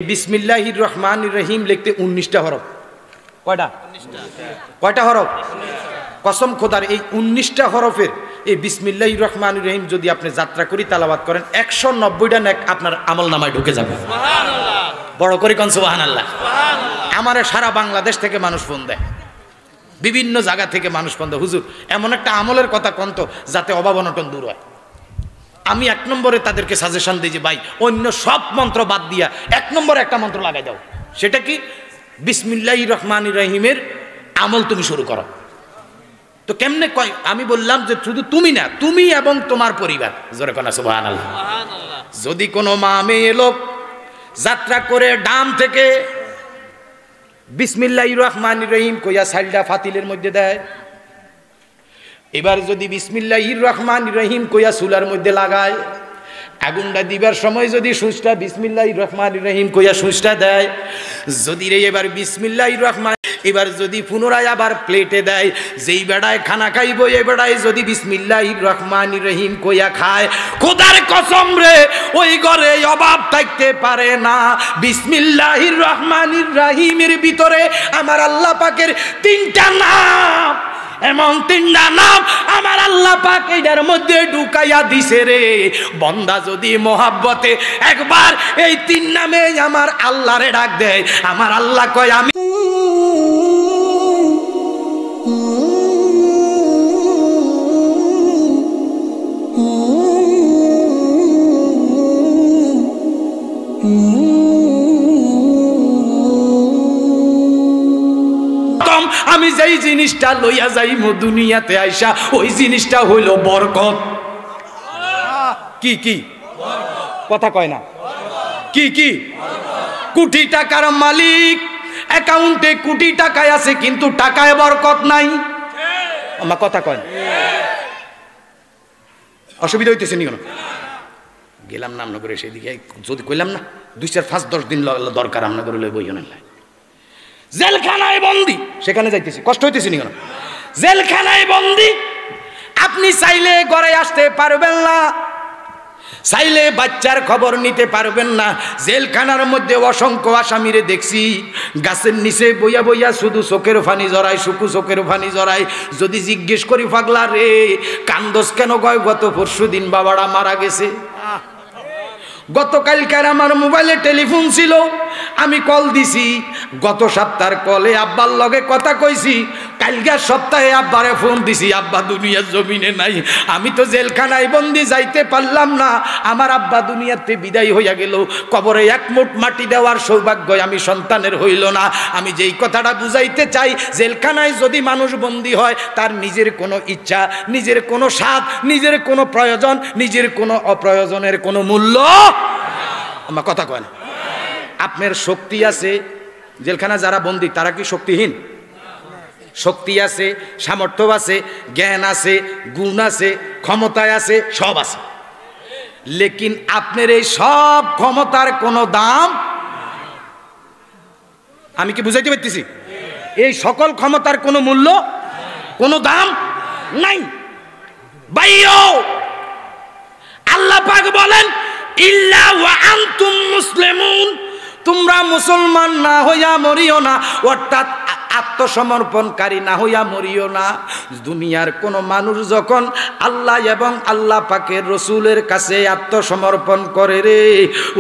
বিসমিল্লাহির রহমানির রহিম লিখতে 19টা হরফ। কয়টা হরফ? কসম খোদার এই 19টা হরফের এই বিসমিল্লাহির রহমানির রহিম যদি আপনি যাত্রা করি তেলাওয়াত করেন 190টা নেক আপনার আমলনামায় ঢুকে যাবে। সুবহানাল্লাহ। বড় করে কোন সুবহানাল্লাহ। আমারে সারা বাংলাদেশ থেকে মানুষ ফোন দেয়, বিভিন্ন জায়গা থেকে মানুষ ফোন দেয়, হুজুর এমন একটা আমলের কথা কোন তো যাতে অভাব অনটন দূর হয়। আমি 1 নম্বরে তাদেরকে সাজেশন দিই যে ভাই অন্য সব মন্ত্র বাদ দিয়া 1 নম্বরে একটা মন্ত্র লাগাই দাও। সেটা কি? বিসমিল্লাহির রহমানির রহিমের আমল তুমি শুরু করো। তো কেমনে কয়? আমি বললাম যে শুধু তুমি না, তুমি এবং তোমার পরিবার। জোরে কোন সুবহানাল্লাহ। যদি কোনো মা মেয়ে লোক যাত্রা করে ডাম থেকে বিসমিল্লাহির রহমানির রহিম কইয়া সাইলটা ফাতিলের মধ্যে দেয়, এবার যদি বিসমিল্লাহির রহমানির রহিম কইয়া চুলার মধ্যে লাগায়, আগুনটা দিবার সময় যদি সুচটা বিসমিল্লাহির রহমানির রহিম কইয়া সুচটা দেয়, যদি রে এবার বিসমিল্লাহির রহমান, এবার যদি পুনরায় আবার প্লেটে দেয়, যেই বেড়ায় খানা খাইব এই বেড়ায় যদি বিসমিল্লাহির রহমানির রহিম কইয়া খায়, খোদার কসম রে ওই ঘরে অভাব থাকতে পারে না। বিসমিল্লাহির রহমানির রহিমের ভিতরে আমার আল্লাহ পাকের 3টা নাম, এমন 3টা নাম আমার আল্লাহ পাক এটার মধ্যে ঢুকাইয়া দিছে রে। বন্দা যদি মোহাব্বতে একবার এই 3 নামে আমার আল্লাহরে ডাক দেয়, আমার আল্লাহ কয় আমি আমি যেই জিনিসটা লইয়া যাইম দুনিয়াতে আইসা ওই জিনিসটা হইল বরকত। কি কি কথা কয় না? কি কি? কোটি টাকার মালিক, অ্যাকাউন্টে কোটি টাকা আছে কিন্তু টাকায় বরকত নাই। আমার কথা কয় না? অসুবিধা হইতেছে নি? কেন গেলাম না আমনগরে, সেদিকে যদি কইলাম না 2 4 5 10 দিন দরকার আমনগরে লই বইও না, জেলখানায় বন্দি, সেখানে যাইতেছি, কষ্ট হইতেছি নি? কেন জেলখানায় বন্দি, আপনি চাইলে ঘরে আসতে পারবেন না, চাইলে বাচ্চার খবর নিতে পারবেন না। জেলখানার মধ্যে অসংখ্য আসামিরে দেখছি গাছের নিচে বইয়া বইয়া শুধু চোখের ফানি জড়ায়, শুকু চোখের ফানি জড়ায়। যদি জিজ্ঞেস করি পাগলা রে কান্দস কেন? কয় গত পরশু দিন বাবাটা মারা গেছে। গতকালকার আমার মোবাইলে টেলিফোন ছিল, আমি কল দিছি, গত সপ্তাহের কলে আব্বার লগে কথা কইছি, কালকার সপ্তাহে আব্বারে ফোন দিছি, আব্বা দুনিয়ার জমিনে নাই। আমি তো জেলখানায় বন্দি, যাইতে পারলাম না, আমার আব্বা দুনিয়াতে বিদায় হইয়া গেল, কবরে 1 মুঠ মাটি দেওয়ার সৌভাগ্য আমি সন্তানের হইল না। আমি যেই কথাটা বুঝাইতে চাই, জেলখানায় যদি মানুষ বন্দি হয় তার নিজের কোনো ইচ্ছা, নিজের কোনো স্বাদ, নিজের কোনো প্রয়োজন, নিজের কোনো অপ্রয়োজনের কোনো মূল্য। আমার কথা কয় না? আপনার শক্তি আছে, জেলখানা যারা বন্দী তারা কি শক্তিহীন? শক্তি আছে, সামর্থ্য আছে, জ্ঞান আছে, গুণ আছে, ক্ষমতায় আছে, সব আছে। লেকিন আপনার এই সব ক্ষমতার কোনো দাম, আমি কি বুঝাইতে পারতেছি? এই সকল ক্ষমতার কোনো মূল্য, কোনো দাম নাই। বাইও আল্লাহ পাক বলেন ইল্লা ওয়া আনতুম মুসলিমুন, তোমরা মুসলমান না হইয়া মরিও না, অর্থাৎ আত্মসমর্পণকারী না হইয়া মরিও না। দুনিয়ার কোন মানুষ যখন আল্লাহ এবং আল্লাহ পাকের রসুলের কাছে আত্মসমর্পণ করে রে,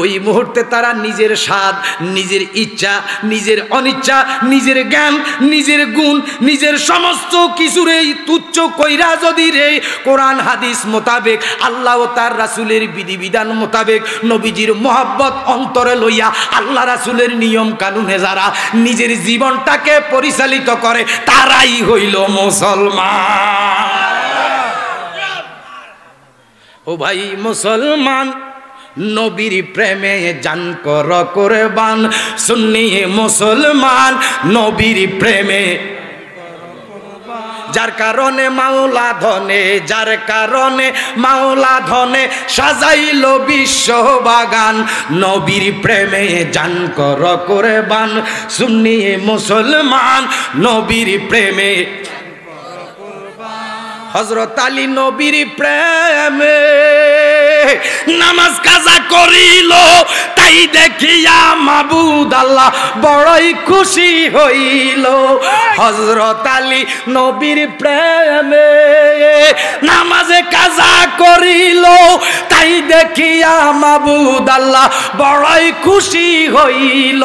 ওই মুহূর্তে তারা নিজের স্বাদ, নিজের ইচ্ছা, নিজের অনিচ্ছা, নিজের জ্ঞান, নিজের গুণ, নিজের সমস্ত কিছুরে তুচ্ছ কইরা যদি রে কোরআন হাদিস মোতাবেক, আল্লাহ ও তার রাসূলের বিধিবিধান মোতাবেক, নবীজির মহব্বত অন্তরে লইয়া আল্লাহ রাসূলের নিয়ম কানুনে যারা নিজের জীবনটাকে পরিচালিত করে তারাই হইল মুসলমান। ও ভাই মুসলমান, নবীর প্রেমে জান কর কুরবান, সুন্নি মুসলমান নবীর প্রেমে, যার কারণে মাওলা ধনে, যার কারণে মাওলা ধনে সাজাইল বিশ্ব বাগান, নবীর প্রেমে জান কর কুরবান, সুন্নি মুসলমান নবীর প্রেমে। হযরত আলী নবীর প্রেমে নামাজ কাজা করিল, তাই দেখিয়া মাবুদ আল্লাহ বড়ই খুশি হইল। হযরত আলী নবীর প্রেমে নামাজে কাজা করিল, তাই দেখিয়া মাবুদ আল্লাহ বড়ই খুশি হইল।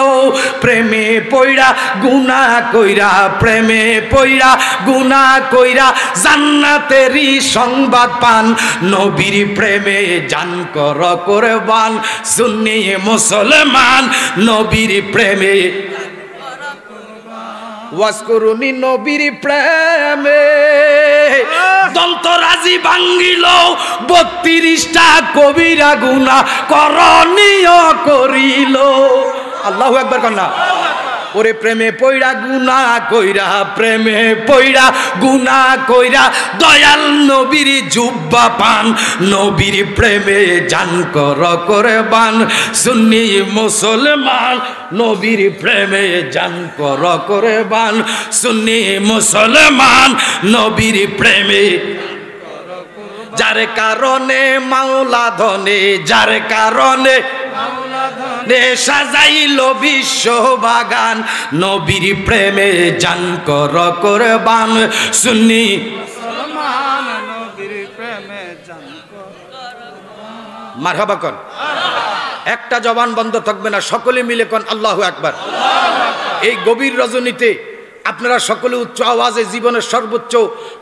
প্রেমে পইড়া গুনাহ কইরা, প্রেমে পইড়া গুনাহ কইরা জান্নাতেরই সংবাদ পান। নবীর প্রেমে জান কর কুরবান, সুন্নি মুসলমান নবীর প্রেমে ওয়াজকুরুনি নবীর প্রেমে। দন্তরাজি ভাঙ্গিল ৩২টা কবিরা গুনাহ করণীয় করিল। আল্লাহু আকবার কন্যা। ওরে প্রেমে পইড়া গুনাহ কইরা, প্রেমে পইড়া গুনাহ কইরা দয়াল নবীর জুব্বা পান। নবীর প্রেমে জান কর কুরবান, সুন্নি মুসলমান নবীর প্রেমে জান কর কুরবান, সুন্নি মুসলমান নবীর প্রেমে। যার কারণে মাওলা ধনে, যার কারণে সাজাইল বিশ্ব বাগান, নবীর প্রেমে জান কর কুরবান, সুন্নি মুসলমান নবীর প্রেমে জান কর। মারহাবা কোন। একটা জবান বন্ধ থাকবে না, সকলে মিলে কোন আল্লাহু আকবার। এই গভীর রজনীতে আপনারা সকলে উচ্চ আওয়াজে জীবনের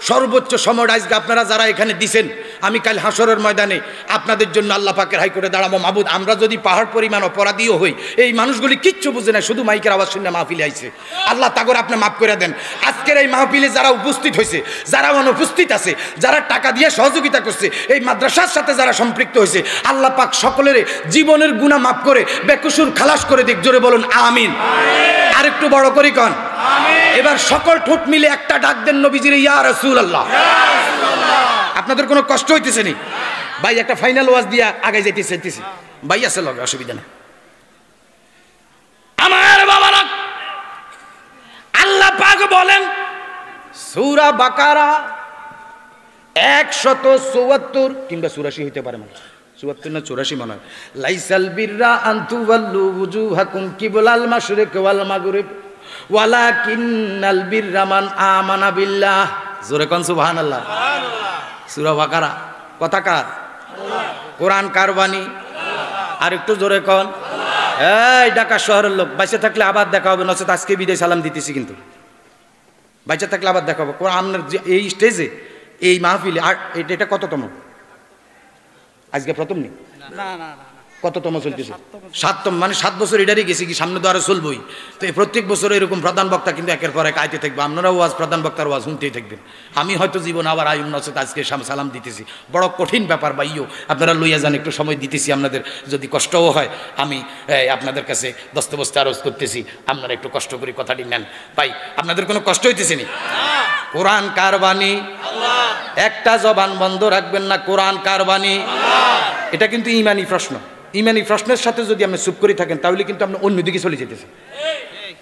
সর্বোচ্চ সময়টা আজকে আপনারা যারা এখানে দিছেন, আমি কাল হাসরের ময়দানে আপনাদের জন্য আল্লাহ পাকের হাইকোর্টে দাঁড়াবো। মাবুদ, আমরা যদি পাহাড় পরিমাণ অপরাধীও হই, এই মানুষগুলি কিচ্ছু বুঝে না, শুধু মাইকের আওয়াজ শুনে মাহফিলে আইছে। আল্লাহ তাগর আপনি মাফ করে দেন। আজকের এই মাহফিলে যারা উপস্থিত হয়েছে, যারা অনুপস্থিত আছে, যারা টাকা দিয়ে সহযোগিতা করছে, এই মাদ্রাসার সাথে যারা সম্পৃক্ত হয়েছে, আল্লাহ পাক সকলের জীবনের গুনাহ মাফ করে বেকসুর খালাস করে দিক। জোরে বলুন আমিন। আর একটু বড় করি কন। এবার সকল ঠোঁট মিলে একটা ডাক দেন নবীজির, ইয়া রাসূলুল্লাহ। আপনাদের কোনো কষ্ট হইতেছে নি ভাই? একটা ফাইনাল ওয়াজ দিয়া আগে যাইতেছি ভাই, আছে লগে, অসুবিধা নেই। আমার বাবারা, আল্লাহ পাক বলেন সূরা বাকারা ১৭৪ কিংবা ৮৪ হইতে পারে, মানে ৭৪ না ৮৪ মনে হয়। লাইসাল বিররা আন তুওয়াল্লু ওয়ুজুহাকুম কিবলাল মাশরিক ওয়াল মাগরিব ওয়ালাকিন্নাল বিররা মান আমানা বিল্লাহ। জোরে কোন সুবহানাল্লাহ। সূরা বাকারা কথা কার? কোরআন কার বাণী? আর একটু জোরে কোন। এই ঢাকা শহরের লোক, বাইচে থাকলে আবার দেখা হবে, নচেত আজকে বিদায় সালাম দিতেছি, কিন্তু বাইচে থাকলে আবার দেখা হবে। কোরআনের এই স্টেজে, এই মাহফিলে, আর এটা কততম? আজকে প্রথম নেই, কততম চলতেছে? ৭তম, মানে ৭ বছর এটারই গেছি, কি সামনে তো আরো চলবই। তো এই প্রত্যেক বছর এরকম প্রধান বক্তা কিন্তু একের পর এক আইতে থাকবে। আপনারাও ওয়াজ, প্রধান বক্তার ওয়াজ শুনতেই থাকবেন। আমি হয়তো জীবন আবার আয়ুম নচেত আজকে সালাম দিতেছি। বড় কঠিন ব্যাপার ভাইও, আপনারা লইয়া যান, একটু সময় দিতেছি। আপনাদের যদি কষ্টও হয়, আমি আপনাদের কাছে দস্তবস্তে আরজ করতেছি, আপনারা একটু কষ্ট করে কথাটি নেন। ভাই, আপনাদের কোনো কষ্ট হইতেছে নি? কোরআন কার বাণী? একটা জবান বন্ধ রাখবেন না। কোরআন কার বাণী? এটা কিন্তু ইমানি প্রশ্ন। ইমানি প্রশ্নের সাথে যদি আপনি চুপ করে থাকেন, তাহলে কিন্তু আপনি অন্যদিকে চলে যেতেছে।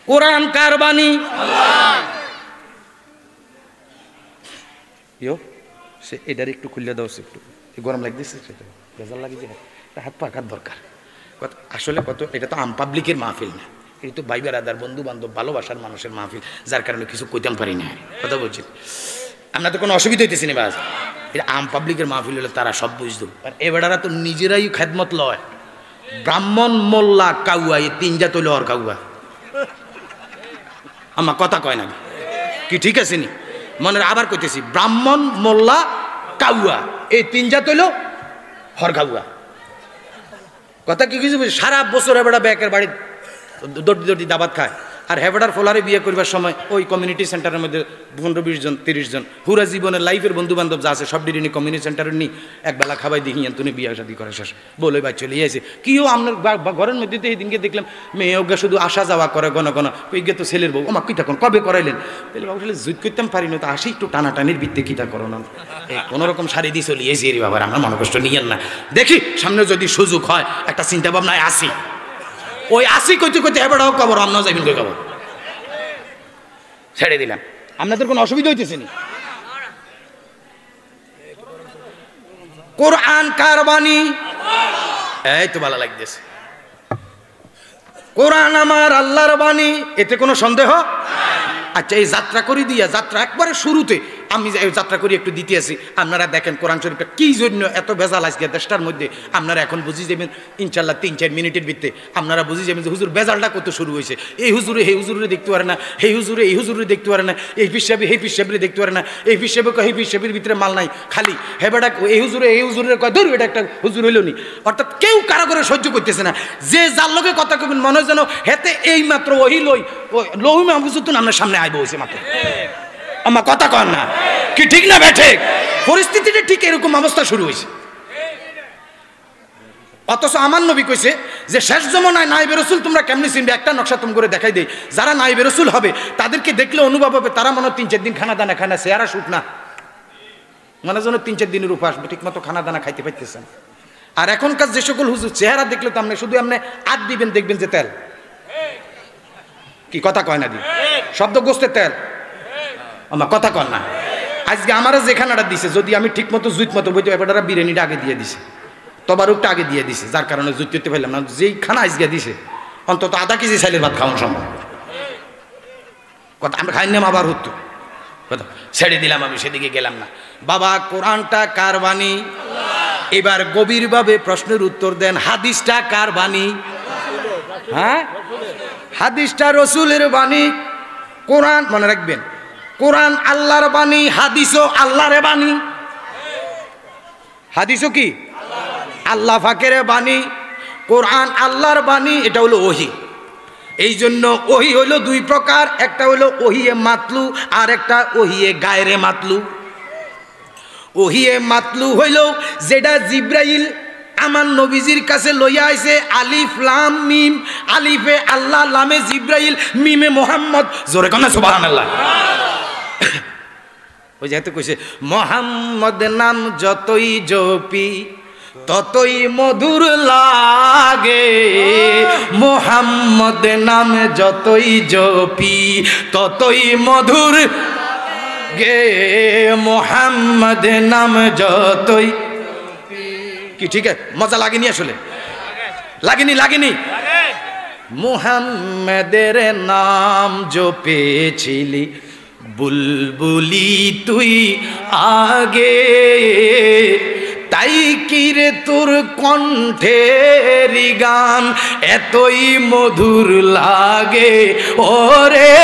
কোরআন কার বাণী? এটার একটু খুলে দাও, একটু গরম লাগতেছে, বেজার লাগে, হাত পাকার দরকার। আসলে কত, এটা তো আম পাবলিকের মাহফিল না, এটা তো ভাই বেড়াদার, বন্ধু বান্ধব, ভালোবাসার মানুষের মাহফিল, যার কারণে কিছু কইতাম পারি না। কথা বলছি, আপনার তো কোনো অসুবিধা হইতেছে না। বাস, এটা আম পাবলিকের মাহফিল হলে তারা সব বুঝতো। আর এ বেড়ারা তো নিজেরাই খেদমত লয়। ব্রাহ্মণ, মোল্লা, কাউয়া, এই তিনটা তৈল আর কাউয়া। আমার কথা কয় না কি? ঠিক আছে নি? মনে আবার কইতেছি, ব্রাহ্মণ, মোল্লা, কাউয়া, এই তিনটা তৈল হর কাউয়া। কথা কি কিছু? সারা বছর এবারে ব্যাকের বাড়ি দর্দি দাবাত খায়। আর হেবেডার ফোলারে বিয়ে করবার সময় ওই কমিউনিটি সেন্টারের মধ্যে ১৫-২০ জন ৩০ জন পুরা জীবনের লাইফের বন্ধু বান্ধব যা আছে সব ডিনি কমিউনিটি সেন্টারে নি একবেলা খাবাই দেখি তুমি বিয়ে শাদি করে শেষ বলে ভাই চলে এসে কিও আপনার ঘরের মধ্যে তো এই দিনকে দেখলাম মেয়ে ওকে শুধু আসা যাওয়া করে ঘন ঘন। ওই গে তো ছেলের বউ, ওমা কী থাকুন কবে করাইলেন? তাহলে বাবু আসলে জুত করতাম পারি না, তো আসি একটু টানাটানির ভিত্তি কীটা করো না, এই কোনোরকম শাড়ি দিয়ে চলে এসে রে বাবার, আমরা মনে কষ্ট নিয়েন না। দেখি সামনে যদি সুযোগ হয় একটা চিন্তা ভাবনায় আসি, ওই আসি কইতে কইতে হেবেডাও কবর আমরাও যাইবেন কই কবর ছেড়ে দিলাম। আপনাদের কোনো অসুবিধা হইতেছে নি? কোরআন কার বাণী? এই তো ভালো লাগতেছে। কোরআন আমার আল্লাহর বাণী, এতে কোনো সন্দেহ? আচ্ছা, এই যাত্রা করি দিয়া, যাত্রা একবারে শুরুতে আমি যাত্রা করি একটু দিতে আসি, আপনারা দেখেন কোরআন শরীফটা কি জন্য এত ভেজাল আজকে দেশটার মধ্যে। আপনারা এখন বুঝি যাবেন ইনশাল্লাহ 3-4 মিনিটের ভিতরে আপনারা বুঝি যাবেন যে হুজুর ভেজালটা কত শুরু হয়েছে। এই হুজুরে এই হুজুরে দেখতে পারে না, এই হুজুরে এই হুজুরে দেখতে পারে না, এই পিসাবে এই পিসাবে দেখতে পারে না, এই পিসাবে এই পিসাবের ভিতরে মাল নাই, খালি হেবেটা এই হুজুরে কয় ধরু এটা একটা হুজুর হইল নি। অর্থাৎ কেউ কারো করে সহ্য করতেছে না। যে যার লোকে কথা কবেন মনে হয় যেন হেতে এই মাত্র ওই লই মাহফুজুদ্দিন আপনার সামনে আইব হয়েছে মাত্র। আমার কথা কন না কি ঠিক না বেঠিক? পরিস্থিতিটা ঠিক এরকম অবস্থা শুরু হয়েছে। অথচ আমার নবী কইছে যে শেষ জমানায় নাইবে রাসূল তোমরা কেমনে চিনবে, একটা নকশা তুম করে দেখাই দেই। যারা নাইবে রাসূল হবে তাদেরকে দেখলে অনুভব হবে তারা মনে 3-4 দিন খানা দানা খায় না, চেহারা শুট না, মানে যেন 3-4 দিনের উপাস ঠিক মতো খানা দানা খাইতে পাইতেছেন। আর এখনকার যে সকল হুজুর চেহারা দেখলে তো আপনি শুধু আপনি আট দিবেন দেখবেন যে তেল, কি কথা কয় না দি শব্দ গোস্তের তেল। আমার কথা কন না। আজকে আমার যে খানাটা দিছে যদি আমি ঠিক মতো জুইত মতো বইতে ব্যাপারটা বিরিয়ানিটা আগে দিয়ে দিছে, তবারুকটা আগে দিয়ে দিছে, যার কারণে জুইত করতে পারলাম না। যেই খানা আজকে দিছে অন্তত আধা কেজি চাইলের ভাত খাওয়ানো সম্ভব। কথা আমরা খাই নাম আবার হতো কথা ছেড়ে দিলাম, আমি সেদিকে গেলাম না। বাবা কোরআনটা কার বাণী? এবার গভীরভাবে প্রশ্নের উত্তর দেন, হাদিসটা কার বাণী? হ্যাঁ, হাদিসটা রসুলের বাণী। কোরআন মনে রাখবেন, কোরআন আল্লাহর বাণী, হাদিসও আল্লাহর বাণী। হাদিসও কি আল্লাহ পাকের বাণী, কোরআন আল্লাহর বাণী। এটা হলো ওহী। এই জন্য ওহী হলো দুই প্রকার, একটা হলো ওহিয়ে মাতলু আর একটা ওহিয়ে গায়রে মাতলু। ওহিয়ে মাতলু হইল যেটা জিব্রাইল আমার নবীজির কাছে লইয়া আইছে, আলিফ লাম মিম, আলিফে আল্লাহ, লামে জিব্রাইল, মিমে মোহাম্মদ। জোরে কনা সুবহানাল্লাহ। ওই যেহেতু কইছে মোহাম্মদ নাম যতই জপি ততই মধুর লাগে, মোহাম্মদ নাম যতই জপি ততই মধুর গে, মোহাম্মদ নাম যতই। কি ঠিক আছে? মজা লাগেনি আসলে? লাগেনি? মুহাম্মাদের নাম জপেছিলি বুলবুলি তুই আগে, তাই কি রে তোর কণ্ঠের গান এতই মধুর লাগে, ওরে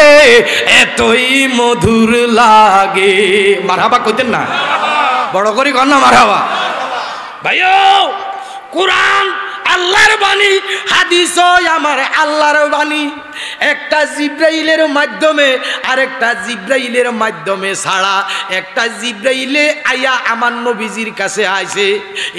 এতই মধুর লাগে। মারহাবা কইতেন না? বড় করে কর না মারহাবা। ভাইও কোরআন আল্লাহর বাণী, হাদিসও আমার আল্লাহর বাণী। একটা জিব্রাইলের মাধ্যমে আর একটা জিব্রাইলের মাধ্যমে ছাড়া, একটা জিব্রাইলে আইয়া আমার নবীজির কাছে আইছে,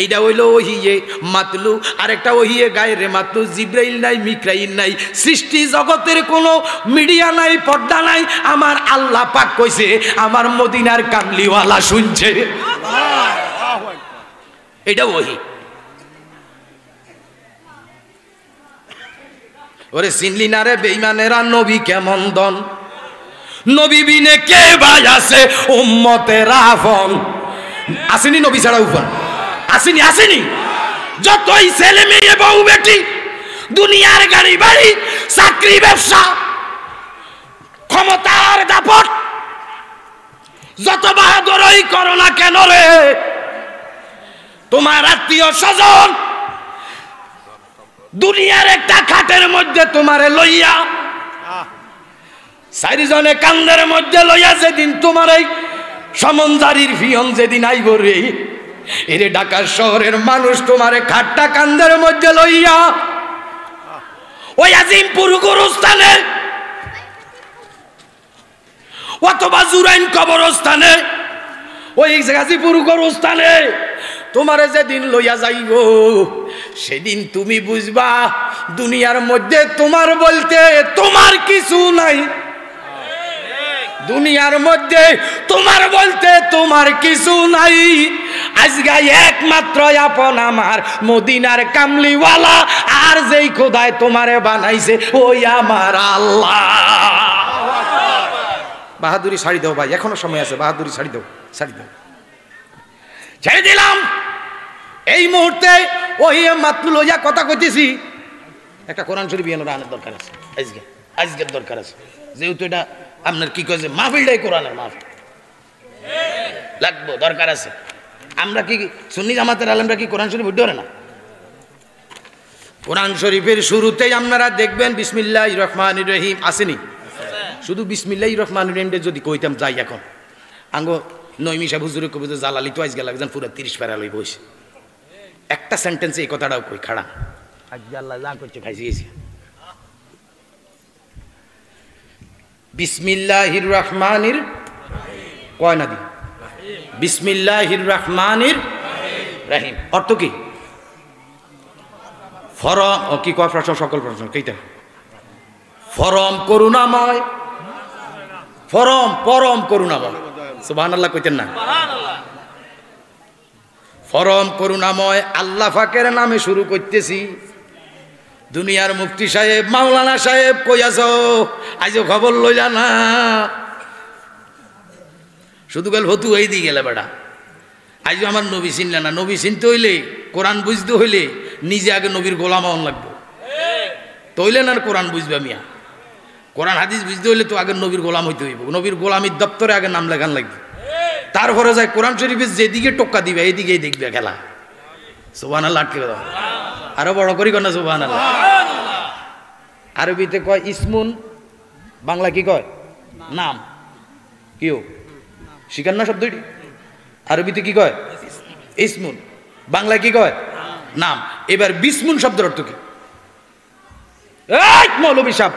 এইটা হইল ওহিয়ে মাতলু, আর একটা ওহিয়ে গায়রে মাতলু। জিব্রাইল নাই, মিকাইল নাই, সৃষ্টি জগতের কোনো মিডিয়া নাই, পর্দা নাই। আমার আল্লাহ পাক কইছে, আমার মদিনার কামলিওয়ালা শুনছে। এটা ওহি। ওরে চিনলি না রে বেঈমানেরা নবী কেমন দন, নবী বিনে কে ভাই আছে উম্মতের আফন। আসেনি নবী ছাড়া উপর? আসেনি? যতই ছেলে মেয়ে বউ বেটি, দুনিয়ার গাড়ি বাড়ি, চাকরি ব্যবসা, ক্ষমতার দাপট, যত বাহাদুরই করো না কেন রে, তোমার আত্মীয় স্বজন দুনিয়ার একটা খাটের মধ্যে তোমারে লইয়া, চারিজনে কান্দের মধ্যে লইয়া, যেদিন তোমার এই সমনজারির ফিয়ন যেদিন আইব রে, এরে ঢাকা শহরের মানুষ তোমারে খাটটা কান্দের মধ্যে লইয়া ওই আজিমপুর গোরস্থানে অথবা জুরাইন কবরস্থানে, ওই গাজীপুর গোরস্থানে তোমারে যেদিন লইয়া যাইব, সেদিন তুমি বুঝবা দুনিয়ার মধ্যে তোমার বলতে তোমার কিছু নাই। দুনিয়ার মধ্যে তোমার বলতে তোমার কিছু নাই। আজকে একমাত্র আপন আমার মদিনার কামলিওয়ালা, আর যেই খোদায় তোমারে বানাইছে ওই আমার আল্লাহ। বাহাদুরি ছাড়ি দাও ভাই, এখনো সময় আছে, বাহাদুরি ছাড়ি দাও। ছেড়ে দিলাম। এই মুহূর্তে ওই মাত্র লইয়া কথা কইতেছি, একটা কোরআন শরীফ এনে আনার দরকার আছে আজকের দরকার আছে, যেহেতু এটা আপনার কি কয়েছে মাহফিলটাই কোরআনের মাহফিল, লাগবো দরকার আছে। আমরা কি সুন্নি জামাতের আলেমরা কি কোরআন শরীফ ধরে না? কোরআন শরীফের শুরুতেই আপনারা দেখবেন বিসমিল্লাহির রহমানির রহিম আসেনি? শুধু বিসমিল্লাহির রহমানির রহিমটা যদি কইতাম যাই এখন আঙ্গো নইমি সাহেব হুজুরের কবিতা জালালি তো আজকে লাগছেন পুরো 30 প্যারা লই বসে, একটা সেন্টেন্সে এই কথাটাও কই খাড়া আজকে আল্লাহ যা করছে খাইছি গেছি। বিসমিল্লাহির রহমানির কয় না দি বিসমিল্লাহির রহমানির রহিম অর্থ কি? ফরম ও কি কয় প্রশ্ন সকল প্রশ্ন কেইটা ফরম করুণাময়, ফরম পরম করুণাময়, সুবহানাল্লাহ কইতেন না? ফরম করুণাময় আল্লাহ পাকের নামে শুরু করতেছি। দুনিয়ার মুফতি সাহেব মাওলানা সাহেব কই আছো? আজও খবর লইলা না, শুধু গেল হতু এই দিয়ে গেলে বেড়া। আজও আমার নবী চিনলে না। নবী চিনতে হইলে কোরআন বুঝতে হইলে নিজে আগে নবীর গোলাম হওয়ান লাগবে, তইলে না কোরআন বুঝবে মিয়া। কোরআন হাদিস বুঝতে হইলে তো আগে নবীর গোলাম হইতে হইব, নবীর গোলামির দপ্তরে আগে নাম লেখান লাগবে, তারপরে যায় কোরআন শরীফের যেদিকে টোক্কা দিবে এদিকেই দেখবে খেলা। সুবহানাল্লাহ আটকে দাও, আরো বড় করি কর না সুবহানাল্লাহ। আরবিতে কয় ইসমুন, বাংলা কি কয়? নাম। কিও শিকার না শব্দটি? আরবিতে কি কয়? ইসমুন, বাংলা কি কয়? নাম। এবার বিসমুন শব্দের অর্থ কি? এই মৌলভী সাহেব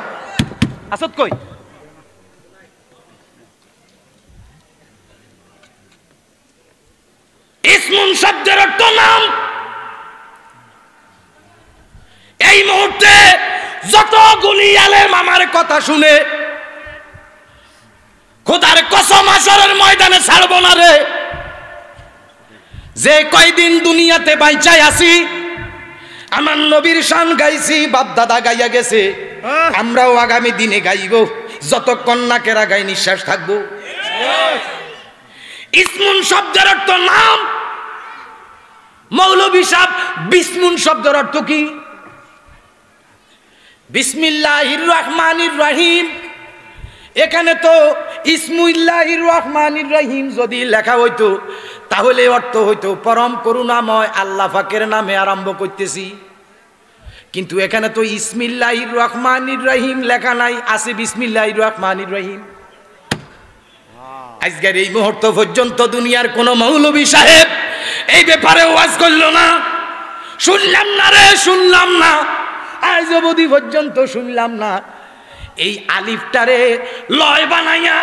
আসত কই? ইসমুন শব্দের অর্থ নাম। এই মুহূর্তে যতগুলি আলেম আমার কথা শুনে খোদার কসম আসরের ময়দানে ছাড়বো না রে। যে কয়দিন দুনিয়াতে বাইচাই আছি আমার নবীর শান গাইছি, বাপ দাদা গাইয়া গেছে, আমরাও আগামী দিনে গাইব যতক্ষণ না কেরা গাই নিঃশ্বাস থাকবো। ইসমুন শব্দের অর্থ নাম। মৌলভী সাহেব বিসমুন শব্দের অর্থ কি? বিসমিল্লাহির রহমানির রহিম, এখানে তো ইসমুল্লাহির রহমানির রহিম যদি লেখা হইতো তাহলে অর্থ হইতো পরম করুণাময় আল্লাহ পাকের নামে আরম্ভ করতেছি, কিন্তু এখানে তো ইসমিল্লাহির রহমানির রহিম লেখা নাই, আছে বিসমিল্লাহির রহমানির রহিম। আজকের এই মুহূর্ত পর্যন্ত দুনিয়ার কোন মৌলভী সাহেব এই ব্যাপারে ওয়াজ করল না, শুনলাম না রে, শুনলাম না, আজ অবধি পর্যন্ত শুনলাম না। এই আলিফটারে লয় বানাইয়া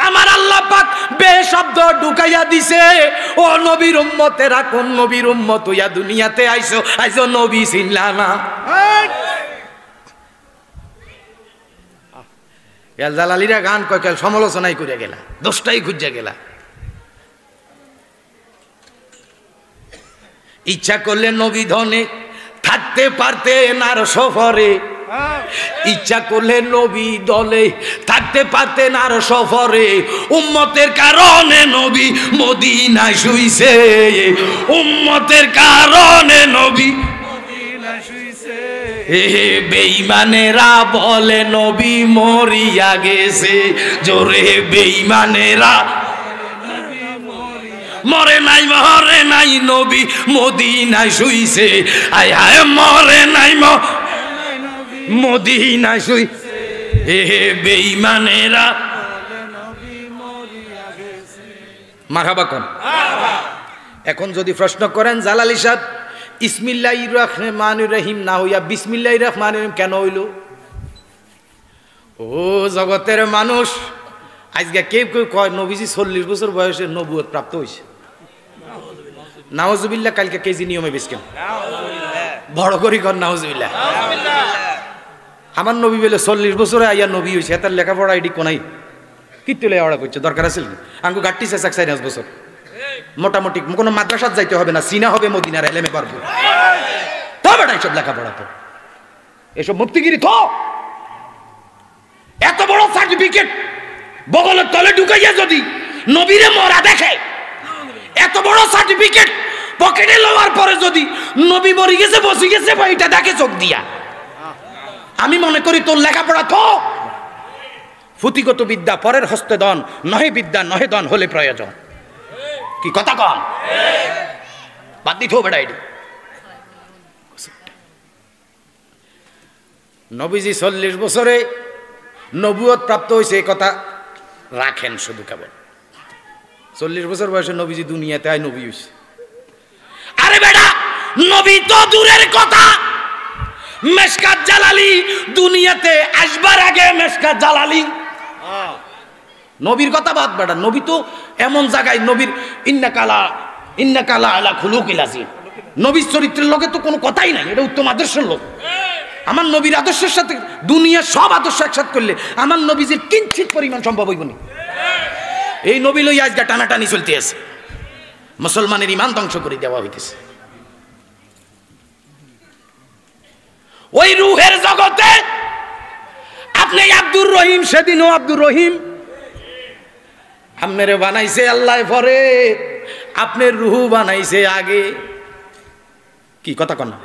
আমার আল্লাহ পাক বে শব্দ ঢুকাইয়া দিছে। ও নবীর উম্মতেরা, কোন নবীর উম্মত হইয়া দুনিয়াতে আইছো, আইছো নবী চিনলা না। জালালিরা গান কয় কাল সমালোচনাই করে গেলা, দোষটাই খুঁজে গেলা। ইচ্ছা করলে নবী ধনে থাকতে পারতেন আর সফরে, ইচ্ছা করলে নবী দলে থাকতে পারতেন আর সফরে, উম্মতের কারণে নবী মদিনায় শুইছে, উম্মতের কারণে নবী মদিনায় শুইছে। বেঈমানেরা বলে নবী মরিয়া গেছে, জোরে বেঈমানেরা মরে নাই, মরে নাই, নবী মদিনায় শুইছে, আয় হায় মরে নাই, মদিনায় শুই। বেঈমানেরা মারহাবা কোন। এখন যদি প্রশ্ন করেন জালালি সাহেব ইসমিল্লাহির রহমানির রহিম না হইয়া বিসমিল্লাহির রহমানির রহিম কেন হইল? ও জগতের মানুষ, আজকে কেউ কেউ কয় নবীজি 40 বছর বয়সে নবুয়ত প্রাপ্ত হয়েছে। নাউজুবিল্লাহ, কালকে কেজি নিয়মে বেচকেন বড় করি কর নাউজুবিল্লাহ। আমার নবী বলে 40 বছরে আইয়া নবী হয়েছে, তার লেখাপড়া এটি কোনাই কিত্তু লেখাপড়া করছে, দরকার আছে আঙ্গু গাট্টি 4-5 বছর মোটামুটি কোনো মাদ্রাসাত যাইতে হবে না, সিনা হবে মদিনার এলেমে পারবো তবে না এইসব লেখাপড়া। তো এসব মুফতিগিরি তো এত বড় সার্টিফিকেট বগলের তলে ঢুকাইয়া যদি নবীরে মরা দেখে, এত বড় সার্টিফিকেট পকেটে লওয়ার পরে যদি নবী মরে গেছে বসে গেছে এটা দেখে চোখ দিয়া, আমি মনে করি তোর লেখাপড়া তো পুঁথিগত বিদ্যা পরের হস্তে দন, নহে বিদ্যা নহে দন হলে প্রয়োজন। কি কথা কম বাদ দিতে হবে ডাইডি। নবীজি 40 বছরে নবুয়ত প্রাপ্ত হয়েছে, এই কথা রাখেন শুধু কেবল। 40 বছর বয়সে নবীজি দুনিয়াতে আয় নবী হয়েছে। আরে বেটা নবী তো দূরের কথা, মেশকাত জালালি দুনিয়াতে আসবার আগে মেশকাত জালালি নবীর কথা বাদ। বেটা নবী তো এমন জায়গায় নবীর ইন্নাকালা আলা খুলুকিল আযীম, নবীর চরিত্রের লোকে তো কোনো কথাই নাই, এটা উত্তম আদর্শের লোক। আমার নবীর আদর্শের সাথে দুনিয়ার সব আদর্শ একসাথ করলে আমার নবীজির কিঞ্চিত পরিমাণ সম্ভব হইব না। এই নবী লইয়া আজকে টানাটানি চলতে আছে, মুসলমানের ইমান ধ্বংস করে দেওয়া হইতেছে। ওই রুহের জগতে আপনি আব্দুর রহিম, সেদিনও আব্দুর রহিম আপনারে বানাইছে আল্লাহ, পরে আপনার রুহু বানাইছে আগে। কি কথা কন না?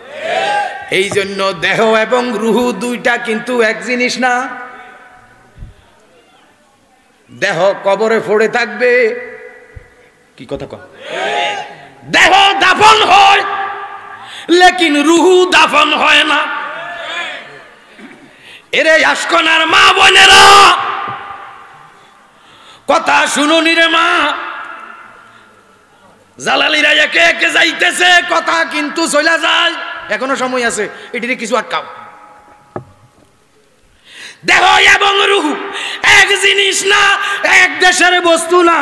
এই জন্য দেহ এবং রুহু দুইটা কিন্তু এক জিনিস না। দেহ কবরে পড়ে থাকবে, কি কথা কন? দেহ দাফন হয় লেকিন রুহু দাফন হয় না। এরে আশকনার মা বোনেরা কথা শুনুনি রে মা, জালালিরা একে একে যাইতেছে, কথা কিন্তু চলে যায়, এখনো সময় আছে, এটিতে কিছু আটকাও। দেহ এবং রূহ এক জিনিস না, এক দেশের বস্তু না।